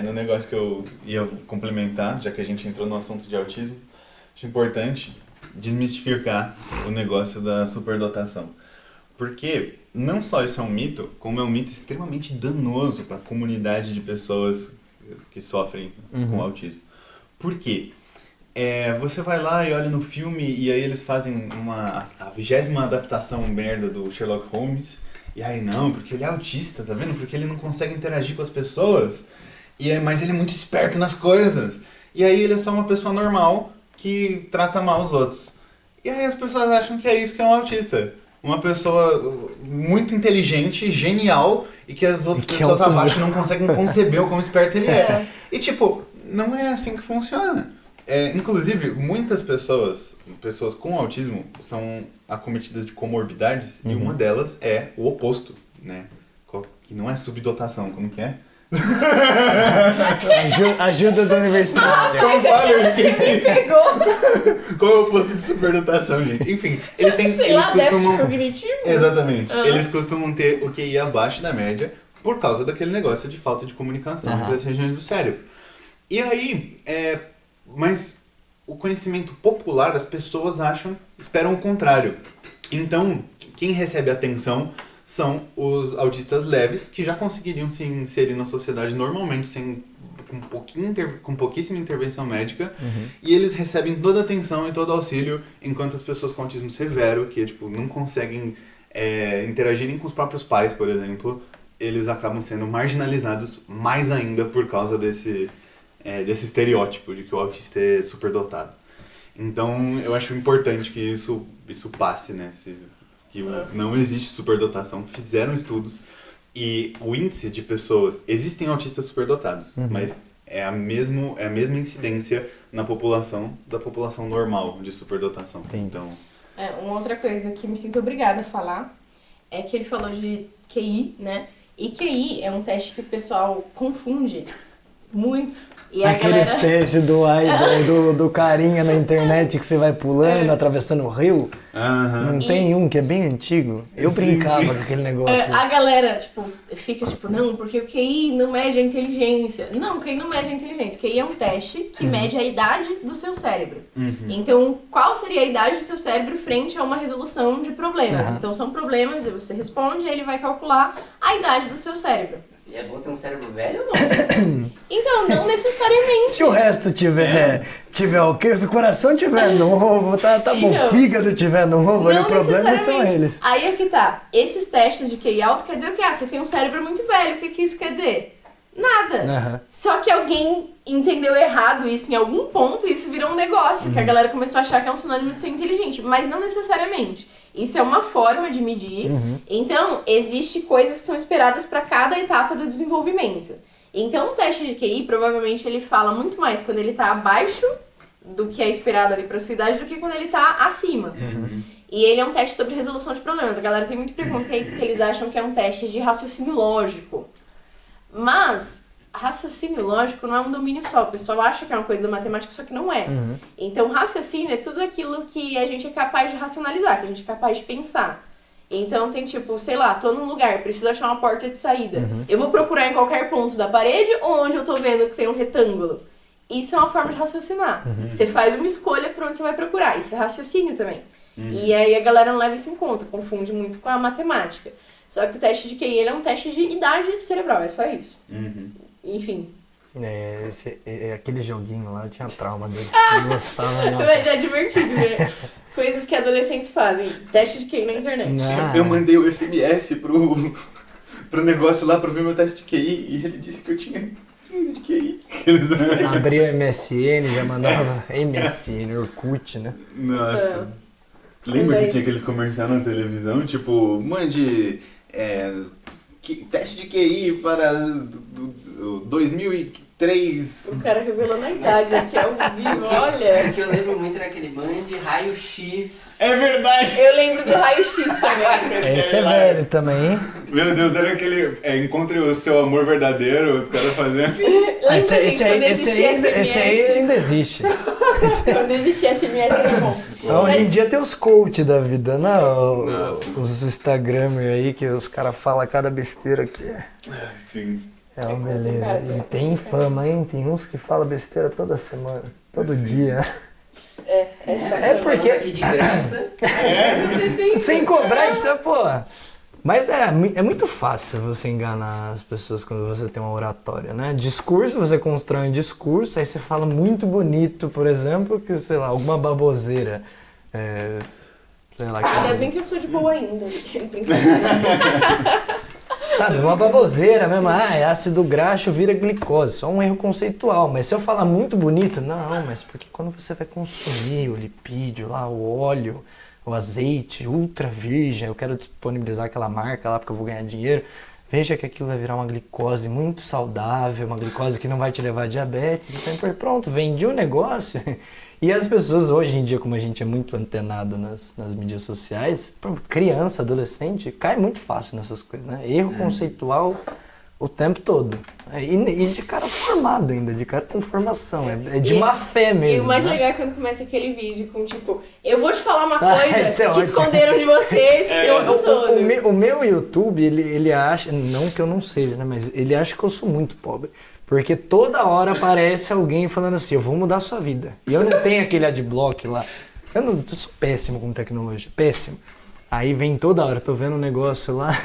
no negócio que eu ia complementar, já que a gente entrou no assunto de autismo, acho importante desmistificar o negócio da superdotação. Porque não só isso é um mito, como é um mito extremamente danoso para a comunidade de pessoas que sofrem com autismo. Por quê? Você vai lá e olha no filme e aí eles fazem a 20ª adaptação merda do Sherlock Holmes. E aí não, porque ele é autista, tá vendo? Porque ele não consegue interagir com as pessoas. Mas ele é muito esperto nas coisas. E aí ele é só uma pessoa normal que trata mal os outros. E aí as pessoas acham que é isso que é um autista. Uma pessoa muito inteligente, genial, e que as outras pessoas abaixo não conseguem conceber o quão esperto ele é. E tipo, não é assim que funciona. Inclusive, muitas pessoas com autismo são acometidas de comorbidades e uma delas é o oposto, né? Que não é subdotação, como que é? Ajuda da universidade. Como fala, eu esqueci. Pegou! Qual é o oposto de superdotação, gente? Enfim, eles têm... Sei lá, déficit cognitivo? Exatamente. Eles costumam ter o QI abaixo da média por causa daquele negócio de falta de comunicação entre as regiões do cérebro. E aí, mas o conhecimento popular, as pessoas esperam o contrário. Então, quem recebe atenção são os autistas leves, que já conseguiriam se inserir na sociedade normalmente, com pouquíssima intervenção médica, e eles recebem toda a atenção e todo o auxílio, enquanto as pessoas com autismo severo, que não conseguem interagir nem com os próprios pais, por exemplo, eles acabam sendo marginalizados mais ainda por causa desse estereótipo de que o autista é superdotado. Então, eu acho importante que isso passe, né? Que não existe superdotação. Fizeram estudos e o índice de pessoas... Existem autistas superdotados, mas é a mesma incidência na população da população normal de superdotação. Sim. Então, Uma outra coisa que me sinto obrigada a falar é que ele falou de QI, né? E QI é um teste que o pessoal confunde muito. E a Aqueles galera... testes do carinha na internet que você vai pulando, atravessando o rio. Não tem um que é bem antigo? Eu Sim, brincava sim. com aquele negócio. A galera, fica não, porque o QI não mede a inteligência. Não, o QI não mede a inteligência. O QI é um teste que mede a idade do seu cérebro. Então, qual seria a idade do seu cérebro frente a uma resolução de problemas? Então, são problemas e você responde e ele vai calcular a idade do seu cérebro. E é bom ter um cérebro velho ou não? Então, não necessariamente. Se o resto tiver ok, se o coração tiver novo, tá bom, Então, o fígado tiver novo, aí o problema são necessariamente. eles. Aí é que tá. Esses testes de QI alto quer dizer o quê? Você tem um cérebro muito velho. O que isso quer dizer? Nada. Só que alguém entendeu errado isso em algum ponto e isso virou um negócio, que a galera começou a achar que é um sinônimo de ser inteligente, mas não necessariamente. Isso é uma forma de medir. Então, existe coisas que são esperadas para cada etapa do desenvolvimento. Então, o teste de QI, provavelmente, ele fala muito mais quando ele tá abaixo do que é esperado ali para sua idade do que quando ele tá acima. E ele é um teste sobre resolução de problemas. A galera tem muito preconceito porque eles acham que é um teste de raciocínio lógico. Mas raciocínio lógico não é um domínio só. O pessoal acha que é uma coisa da matemática, só que não é. Então, raciocínio é tudo aquilo que a gente é capaz de racionalizar, que a gente é capaz de pensar. Então, tem sei lá, tô num lugar, preciso achar uma porta de saída. Eu vou procurar em qualquer ponto da parede ou onde eu tô vendo que tem um retângulo. Isso é uma forma de raciocinar. Você faz uma escolha por onde você vai procurar. Isso é raciocínio também. E aí a galera não leva isso em conta, confunde muito com a matemática. Só que o teste de QI ele é um teste de idade cerebral, é só isso. Enfim. Aquele joguinho lá, eu tinha trauma dele. Eu gostava. Mas é divertido, né? Coisas que adolescentes fazem. Teste de QI na internet. eu mandei o SMS pro negócio lá pra ver meu teste de QI e ele disse que eu tinha 15 de QI. Abria o MSN, já mandava MSN, Orkut, né? Nossa. Lembra que tinha aqueles comerciais na televisão? Tipo, mande teste de QI para 2003. O cara revelando a idade aqui ao vivo, olha. O que eu lembro muito era aquele mande raio-x. É verdade! Eu lembro do raio-x também. Esse é velho também, hein? Meu Deus, era aquele encontre o seu amor verdadeiro, os caras fazendo. Lembra, gente, quando existia SMS? Esse aí ainda existe. Quando existia SMS era bom. Hoje em dia tem os coach da vida, né? Os Instagramers aí que os caras falam cada besteira que é. Sim. É uma beleza. E tem fama, hein? Tem uns que falam besteira toda semana, todo dia. É chato. É porque... Aqui de graça. Você tem. Sem cobrar, então, pô. Mas é muito fácil você enganar as pessoas quando você tem uma oratória, né? Discurso, você constrói um discurso, aí você fala muito bonito, por exemplo, que, sei lá, alguma baboseira. Sei lá. Ainda bem que eu sou de boa ainda. Sabe, uma baboseira mesmo, é ácido graxo vira glicose, só um erro conceitual. Mas se eu falar muito bonito, não, mas porque quando você vai consumir o lipídio lá, o óleo, o azeite ultra virgem, eu quero disponibilizar aquela marca lá porque eu vou ganhar dinheiro, veja que aquilo vai virar uma glicose muito saudável, uma glicose que não vai te levar a diabetes, então pronto, vendi o negócio. E as pessoas hoje em dia, como a gente é muito antenado nas mídias sociais, criança, adolescente, cai muito fácil nessas coisas, né? Erro conceitual o tempo todo. E de cara formado ainda, de cara com formação, é de má fé mesmo. E o mais né? legal é quando começa aquele vídeo com tipo, eu vou te falar uma Ah, coisa isso é que ótimo. esconderam de vocês o ano todo. O meu YouTube, ele acha, não que eu não seja, né? Mas ele acha que eu sou muito pobre. Porque toda hora aparece alguém falando assim, eu vou mudar a sua vida. E eu não tenho aquele adblock lá. Eu sou péssimo com tecnologia, péssimo. Aí vem toda hora, tô vendo um negócio lá,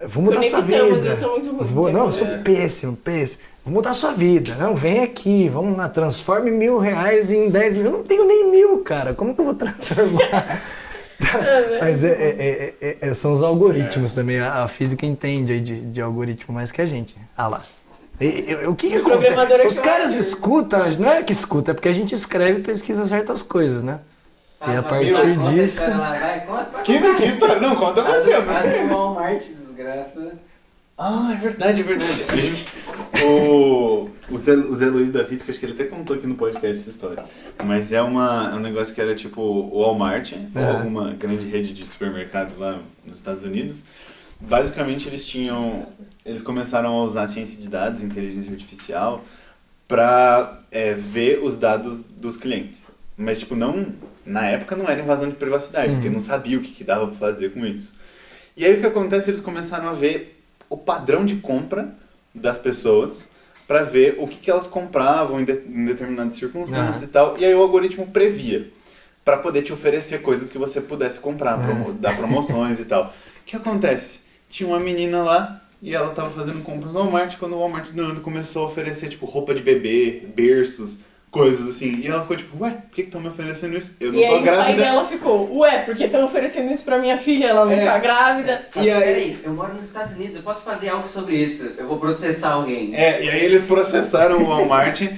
vou mudar a sua vida. Eu sou muito ruim. Não, eu sou péssimo. Vou mudar a sua vida. Não, vem aqui, vamos lá, transforme R$1.000 em 10 mil. Eu não tenho nem 1.000, cara, como que eu vou transformar? Mas são os algoritmos também, a física entende aí de algoritmo mais que a gente. Ah lá. O que acontece? Os caras escutam, não é que escuta, é porque a gente escreve e pesquisa certas coisas, né? E a partir disso... Que história? Não, conta você, eu não sei. Faz um Walmart, desgraça. Ah, é verdade. A gente, o O Zé Luiz da Física, acho que ele até contou aqui no podcast essa história. Mas é um negócio que era tipo o Walmart, ou alguma grande rede de supermercado lá nos Estados Unidos. Basicamente eles começaram a usar ciência de dados, inteligência artificial, para ver os dados dos clientes. Mas tipo, na época não era invasão de privacidade, porque não sabia o que dava para fazer com isso. E aí o que acontece, eles começaram a ver o padrão de compra das pessoas, para ver o que elas compravam em determinadas circunstâncias e tal. E aí o algoritmo previa, para poder te oferecer coisas que você pudesse comprar, dar promoções e tal. O que acontece? Tinha uma menina lá e ela tava fazendo compras no Walmart, quando o Walmart começou a oferecer tipo roupa de bebê, berços, coisas assim. E ela ficou tipo, ué, por que estão me oferecendo isso? Eu não tô grávida. E aí o pai dela ficou, ué, porque estão oferecendo isso pra minha filha, ela não tá grávida. E aí, peraí, eu moro nos Estados Unidos, eu posso fazer algo sobre isso, eu vou processar alguém. E aí eles processaram o Walmart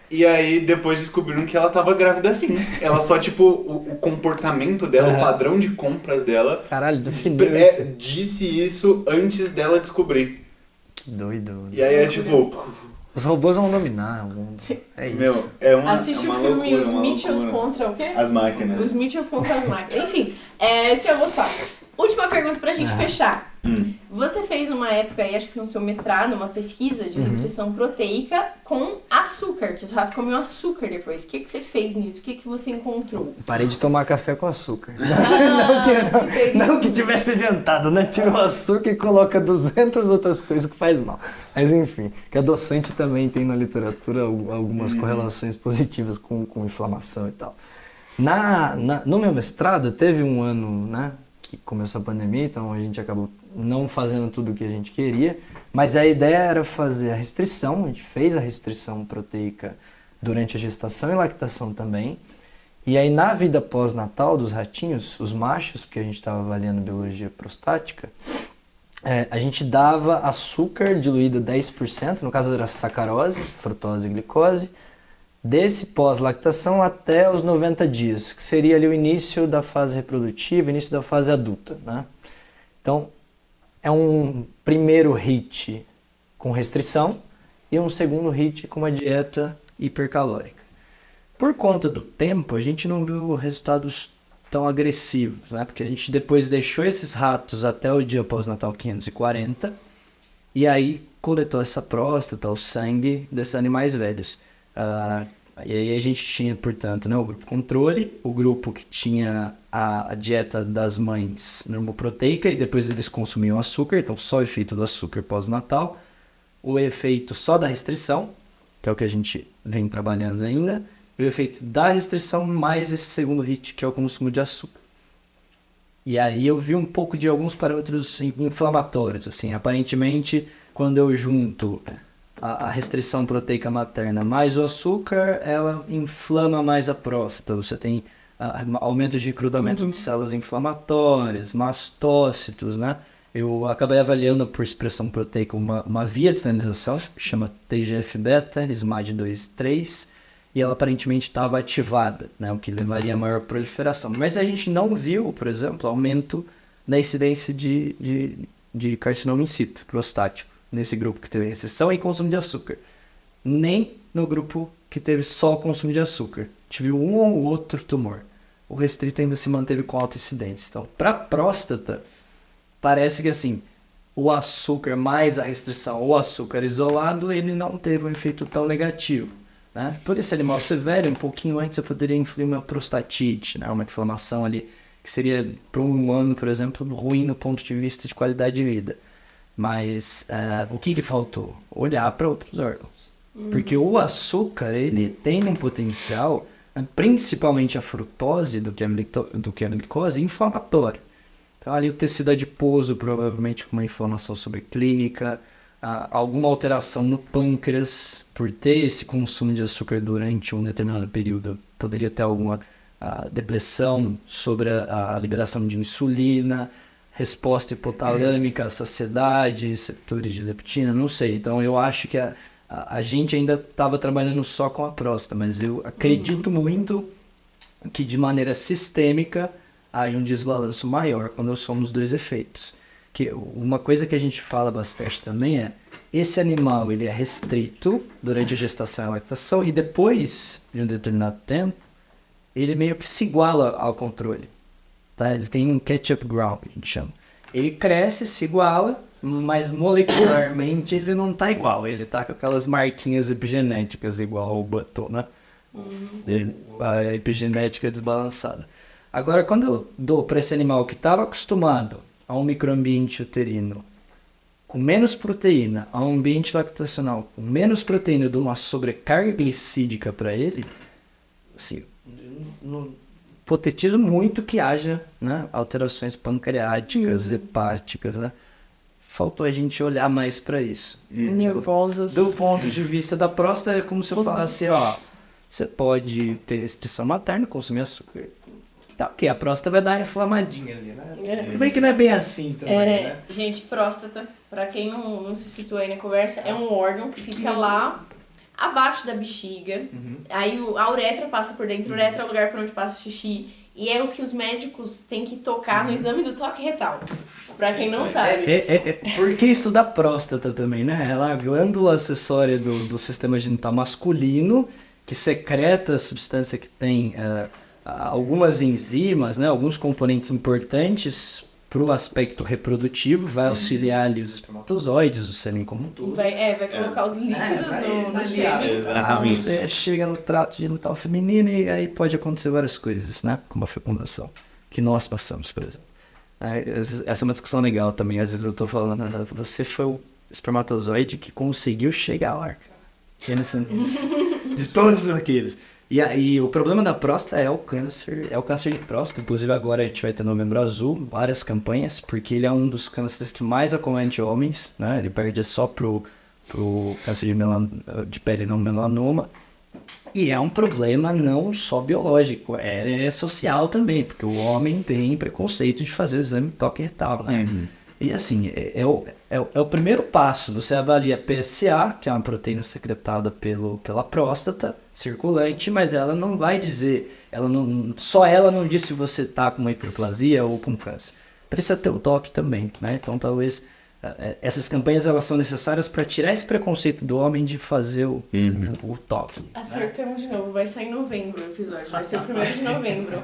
e aí depois descobriram que ela tava grávida sim. Ela só, tipo, o comportamento dela, o padrão de compras dela... Caralho, definiu isso. Disse isso antes dela descobrir. Que doido. E aí é tipo... Os robôs vão dominar o mundo. É isso. Meu, é uma Assiste uma o filme loucura, Os uma Mitchells loucura. contra o quê? As máquinas. Os Mitchells contra as máquinas. Enfim, esse é o outro papo. Última pergunta pra gente fechar. Você fez numa época aí, acho que no seu mestrado, uma pesquisa de restrição proteica com açúcar, que os ratos comiam açúcar depois. O que você fez nisso? O que você encontrou? Parei de tomar café com açúcar. Que Não que tivesse adiantado, né? Tira o açúcar e coloca 200 outras coisas que faz mal. Mas enfim, que adoçante também tem na literatura algumas correlações positivas com inflamação e tal. No meu mestrado, teve um ano, né, que começou a pandemia, então a gente acabou não fazendo tudo o que a gente queria, mas a ideia era fazer a restrição, a gente fez a restrição proteica durante a gestação e lactação também. E aí na vida pós-natal dos ratinhos, os machos, porque a gente estava avaliando biologia prostática, a gente dava açúcar diluído 10%, no caso era sacarose, frutose e glicose, desse pós-lactação até os 90 dias, que seria ali o início da fase reprodutiva, início da fase adulta, né? Então, é um primeiro hit com restrição e um segundo hit com uma dieta hipercalórica. Por conta do tempo, a gente não viu resultados tão agressivos, né? Porque a gente depois deixou esses ratos até o dia pós-natal 540 e aí coletou essa próstata, o sangue desses animais velhos. E aí a gente tinha, portanto, né, o grupo controle, o grupo que tinha a dieta das mães normoproteica e depois eles consumiam açúcar, então só o efeito do açúcar pós-natal, o efeito só da restrição, que é o que a gente vem trabalhando ainda, e o efeito da restrição mais esse segundo hit, que é o consumo de açúcar. E aí eu vi um pouco de alguns parâmetros inflamatórios, assim, aparentemente quando eu junto a restrição proteica materna mais o açúcar, ela inflama mais a próstata. Você tem aumento de recrutamento de células inflamatórias, mastócitos, né? Eu acabei avaliando por expressão proteica uma via de sinalização, que chama TGF-beta, SMAD2/3, e ela aparentemente estava ativada, né? O que levaria a maior proliferação. Mas a gente não viu, por exemplo, aumento na incidência de carcinoma in situ, prostático, nesse grupo que teve restrição e consumo de açúcar. Nem no grupo que teve só consumo de açúcar. Tive um ou outro tumor. O restrito ainda se manteve com alta incidência. Então, para próstata, parece que assim, o açúcar mais a restrição ou açúcar isolado, ele não teve um efeito tão negativo, né? Por esse animal ser velho, um pouquinho antes você poderia influir uma prostatite, né? Uma inflamação ali, que seria para um humano, por exemplo, ruim no ponto de vista de qualidade de vida. Mas o que faltou? Olhar para outros órgãos. Porque o açúcar, ele tem um potencial, principalmente a frutose, do que a glicose, inflamatório. Então ali o tecido adiposo, provavelmente com uma inflamação subclínica, alguma alteração no pâncreas, por ter esse consumo de açúcar durante um determinado período, poderia ter alguma depressão sobre a liberação de insulina, resposta hipotalâmica, saciedade, receptores de leptina, não sei. Então eu acho que a gente ainda estava trabalhando só com a próstata, mas eu acredito muito que de maneira sistêmica há um desbalanço maior quando somos dois efeitos. que uma coisa que a gente fala bastante também é esse animal ele é restrito durante a gestação e a lactação e depois de um determinado tempo ele meio que se iguala ao controle, tá? Ele tem um catch-up ground, a gente chama. Ele cresce, se iguala, mas molecularmente ele não tá igual. Ele tá com aquelas marquinhas epigenéticas igual o Button, né? A epigenética desbalançada. Agora, quando eu dou para esse animal que estava acostumado a um microambiente uterino com menos proteína, a um ambiente lactacional com menos proteína, eu dou uma sobrecarga glicídica para ele, assim, hipotetizo muito que haja, né, alterações pancreáticas, hepáticas, né? Faltou a gente olhar mais para isso. Nervosas. Do ponto de vista da próstata, é como se eu falasse, ó, você pode ter restrição materna, consumir açúcar. Tá, ok, a próstata vai dar uma inflamadinha ali, né? Tudo bem que não é bem assim também, né? Gente, próstata, pra quem não se situa aí na conversa, é um órgão que fica lá abaixo da bexiga. Aí a uretra passa por dentro, a uretra é o lugar por onde passa o xixi. E é o que os médicos têm que tocar no exame do toque retal. Pra quem não sabe. Porque isso da próstata também, né? Ela é a glândula acessória do sistema genital masculino que secreta a substância que tem algumas enzimas, né? Alguns componentes importantes para o aspecto reprodutivo, vai auxiliar ali os espermatozoides, o sêmen como um todo. Vai colocar os líquidos no sêmen. Exatamente. Você chega no trato genital feminino e aí pode acontecer várias coisas, né? Como a fecundação, que nós passamos, por exemplo. Essa é uma discussão legal também. Às vezes eu tô falando, você foi o espermatozoide que conseguiu chegar lá, cara. De todos aqueles. E aí, o problema da próstata é o câncer de próstata. Inclusive agora a gente vai ter Novembro Azul, várias campanhas, porque ele é um dos cânceres que mais acomete homens, né? Ele perde só pro câncer de pele não melanoma. E é um problema não só biológico, é social também, porque o homem tem preconceito de fazer o exame toque retal, né? E assim, é o primeiro passo. Você avalia PSA, que é uma proteína secretada pela próstata circulante, mas ela não vai dizer, só ela não diz se você está com uma hiperplasia ou com câncer. Precisa ter o toque também, né? Então talvez essas campanhas elas são necessárias para tirar esse preconceito do homem de fazer o toque. Acertamos de novo, vai sair em novembro o episódio, vai ser o 1º de novembro.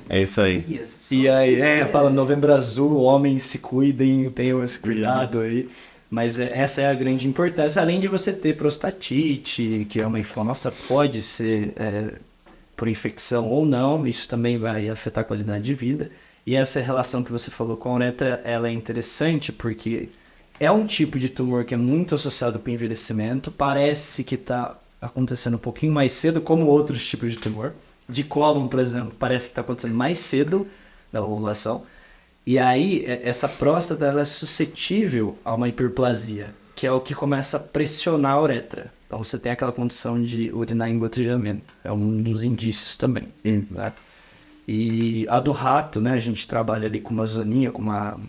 É isso aí. E aí, fala Novembro Azul, homens se cuidem, tenham esse cuidado aí. Mas essa é a grande importância, além de você ter prostatite, que é uma inflamação, pode ser por infecção ou não, isso também vai afetar a qualidade de vida. E essa relação que você falou com a uretra, ela é interessante porque é um tipo de tumor que é muito associado com o envelhecimento, parece que está acontecendo um pouquinho mais cedo, como outros tipos de tumor. De cólon, por exemplo, parece que está acontecendo mais cedo da ovulação. E aí, essa próstata ela é suscetível a uma hiperplasia, que é o que começa a pressionar a uretra. Então você tem aquela condição de urinar em gotejamento. É um dos indícios também. Né? E a do rato, né? A gente trabalha ali com uma zoninha, com uma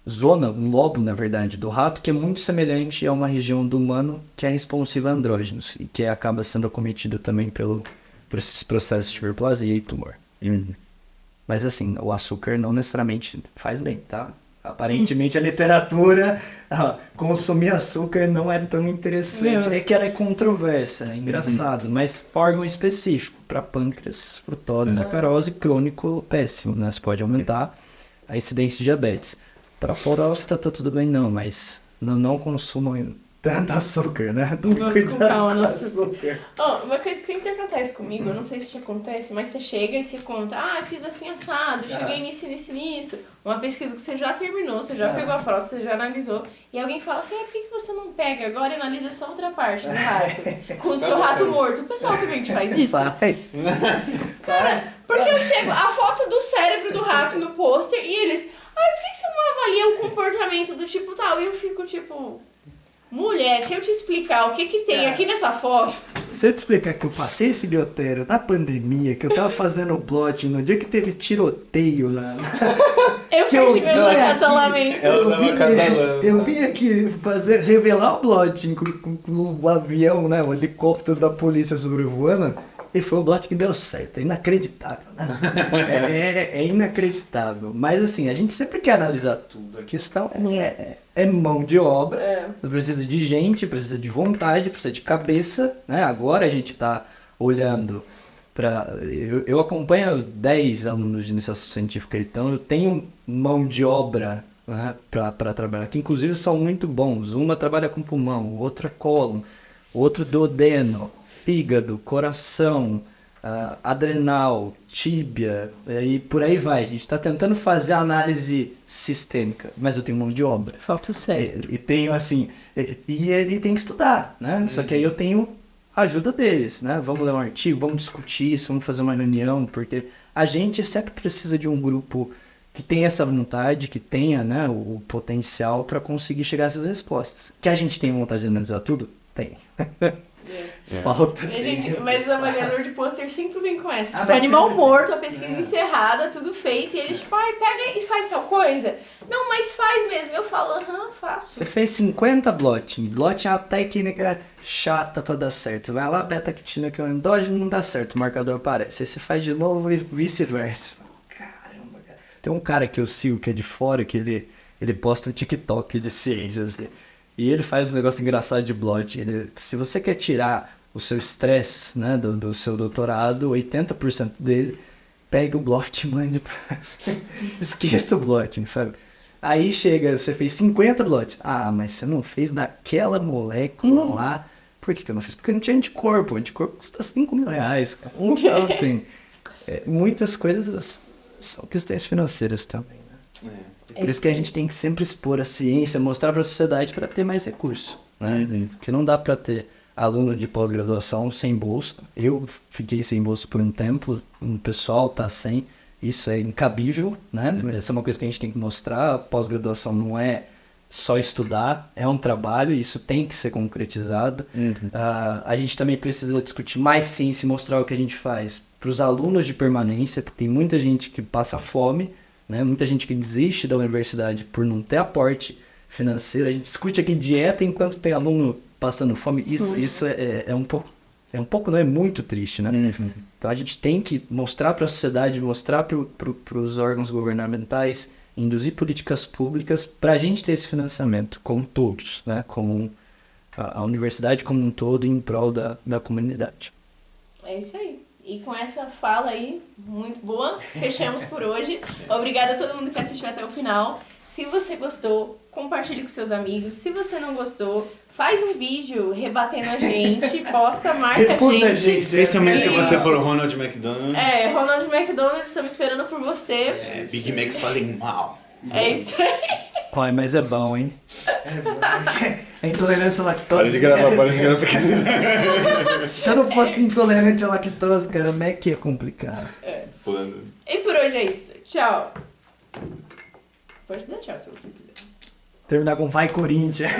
zona, um lobo, na verdade, do rato, que é muito semelhante a uma região do humano que é responsiva a andrógenos e que acaba sendo acometida também por esses processos de hiperplasia e tumor. Mas assim, o açúcar não necessariamente faz bem, tá? Aparentemente a literatura, consumir açúcar não é tão interessante. É que ela é controversa, é engraçado, mas órgão específico para pâncreas, frutose, sacarose crônico péssimo, né? Você pode aumentar a incidência de diabetes. Para próstata tudo bem não, mas não consumam tanto açúcar, né? Vamos com calma no açúcar. Uma coisa que sempre acontece comigo, eu não sei se te acontece, mas você chega e você conta, fiz assim assado, cheguei nisso. Uma pesquisa que você já terminou, você já pegou a próstata, você já analisou, e alguém fala assim, por que você não pega agora e analisa essa outra parte do rato? Com o seu rato morto. O pessoal também te faz isso? Cara, porque eu chego, a foto do cérebro do rato no pôster, e eles, por que você não avalia o comportamento do tipo tal? E eu fico tipo... Mulher, se eu te explicar o que tem aqui nessa foto... Se eu te explicar que eu passei esse biotério na pandemia, que eu tava fazendo blot no dia que teve tiroteio lá... Eu perdi meu acasalamento. Eu vim aqui revelar o blot com o avião, né, o helicóptero da polícia sobrevoando, E foi o Blot que deu certo, é inacreditável, né? É inacreditável. Mas assim, a gente sempre quer analisar tudo. A questão é mão de obra, precisa de gente, precisa de vontade, precisa de cabeça, né? Agora a gente está olhando para... Eu acompanho 10 alunos de iniciação científica, então eu tenho mão de obra, né, para trabalhar, que inclusive são muito bons. Uma trabalha com pulmão, outra cólon, outro duodeno, fígado, coração, adrenal, tíbia, e por aí vai. A gente está tentando fazer a análise sistêmica, mas eu tenho mão de obra. Falta sério. E tenho assim, e tem que estudar, né? Só que aí eu tenho a ajuda deles, né? Vamos ler um artigo, vamos discutir isso, vamos fazer uma reunião, porque a gente sempre precisa de um grupo que tenha essa vontade, que tenha, né, o potencial para conseguir chegar a essas respostas. Que a gente tem vontade de analisar tudo? Tem. Falta. Gente, mas o avaliador de pôster sempre vem com essa. Tipo, mas animal sempre. morto, a pesquisa encerrada, tudo feito. E eles, tipo, ai, pega e faz tal coisa. Não, mas faz mesmo. Eu falo, aham, faço. Você fez 50 blotting. Blotting é uma técnica chata pra dar certo. Você vai lá, beta-quitina, que é um endógeno, não dá certo, o marcador aparece. Aí você faz de novo e vice-versa. Caramba, cara. Tem um cara que eu sigo, que é de fora, que ele posta um TikTok de ciências, assim. E ele faz um negócio engraçado de blotting. Se você quer tirar o seu estresse, né, do seu doutorado, 80% dele, pega o blotting, mande pra... Esqueça o blotting, sabe? Aí chega, você fez 50 blotting. Ah, mas você não fez daquela molécula lá. Por que eu não fiz? Porque não tinha anticorpo. O anticorpo custa R$5.000. Então, assim, muitas coisas são questões financeiras também. Por isso que a gente tem que sempre expor a ciência, mostrar para a sociedade para ter mais recursos, né? Porque não dá para ter aluno de pós-graduação sem bolsa. Eu fiquei sem bolsa por um tempo, o pessoal tá sem. Isso é incabível, né? Essa é uma coisa que a gente tem que mostrar. A pós-graduação não é só estudar, é um trabalho e isso tem que ser concretizado. A gente também precisa discutir mais ciência e mostrar o que a gente faz para os alunos de permanência, porque tem muita gente que passa fome, né? Muita gente que desiste da universidade por não ter aporte financeiro. A gente discute aqui dieta enquanto tem aluno passando fome. Isso é um pouco, não é muito triste, né? Então a gente tem que mostrar para a sociedade, mostrar para os órgãos governamentais, induzir políticas públicas para a gente ter esse financiamento, como todos, né? Como a universidade como um todo em prol da comunidade. É isso aí. E com essa fala aí, muito boa, fechamos por hoje. Obrigada a todo mundo que assistiu até o final. Se você gostou, compartilhe com seus amigos. Se você não gostou, faz um vídeo rebatendo a gente, posta, marca a gente. Especialmente se Sim. você for o Ronald McDonald. Ronald McDonald, estamos esperando por você. Big Macs fazem mal. É isso aí. Pai, mas é bom, hein? É bom. A intolerância à lactose. Para de gravar. Se eu não fosse intolerante à lactose, cara, como é que é complicado? Foda. E por hoje é isso. Tchau. Pode dar tchau se você quiser. Terminar com Vai Corinthians.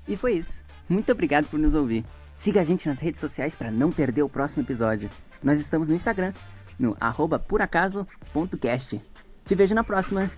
E foi isso. Muito obrigado por nos ouvir. Siga a gente nas redes sociais para não perder o próximo episódio. Nós estamos no Instagram, no @puracaso.cast. Te vejo na próxima.